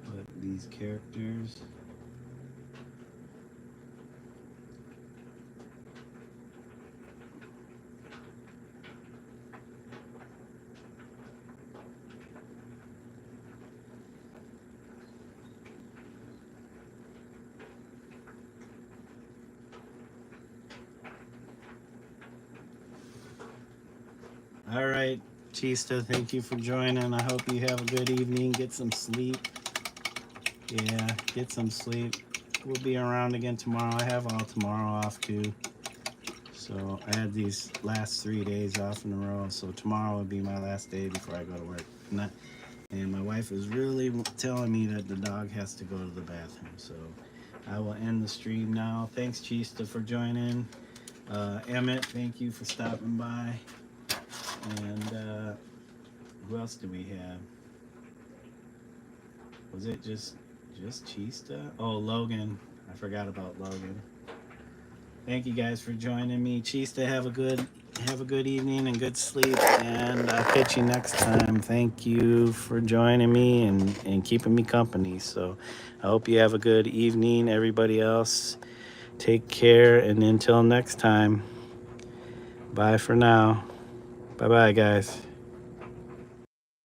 but these characters. All right, Chista, thank you for joining. I hope you have a good evening. Get some sleep. Yeah, get some sleep. We'll be around again tomorrow. I have all tomorrow off too. So I had these last 3 days off in a row. So tomorrow will be my last day before I go to work. And my wife is really telling me that the dog has to go to the bathroom. So I will end the stream now. Thanks, Chista, for joining. Emmett, thank you for stopping by. And who else do we have? Was it just Chista? Oh, Logan. I forgot about Logan. Thank you guys for joining me. Chista, have a good evening and good sleep. And I'll catch you next time. Thank you for joining me and keeping me company. So I hope you have a good evening. Everybody else, take care. And until next time, bye for now. Bye-bye, guys.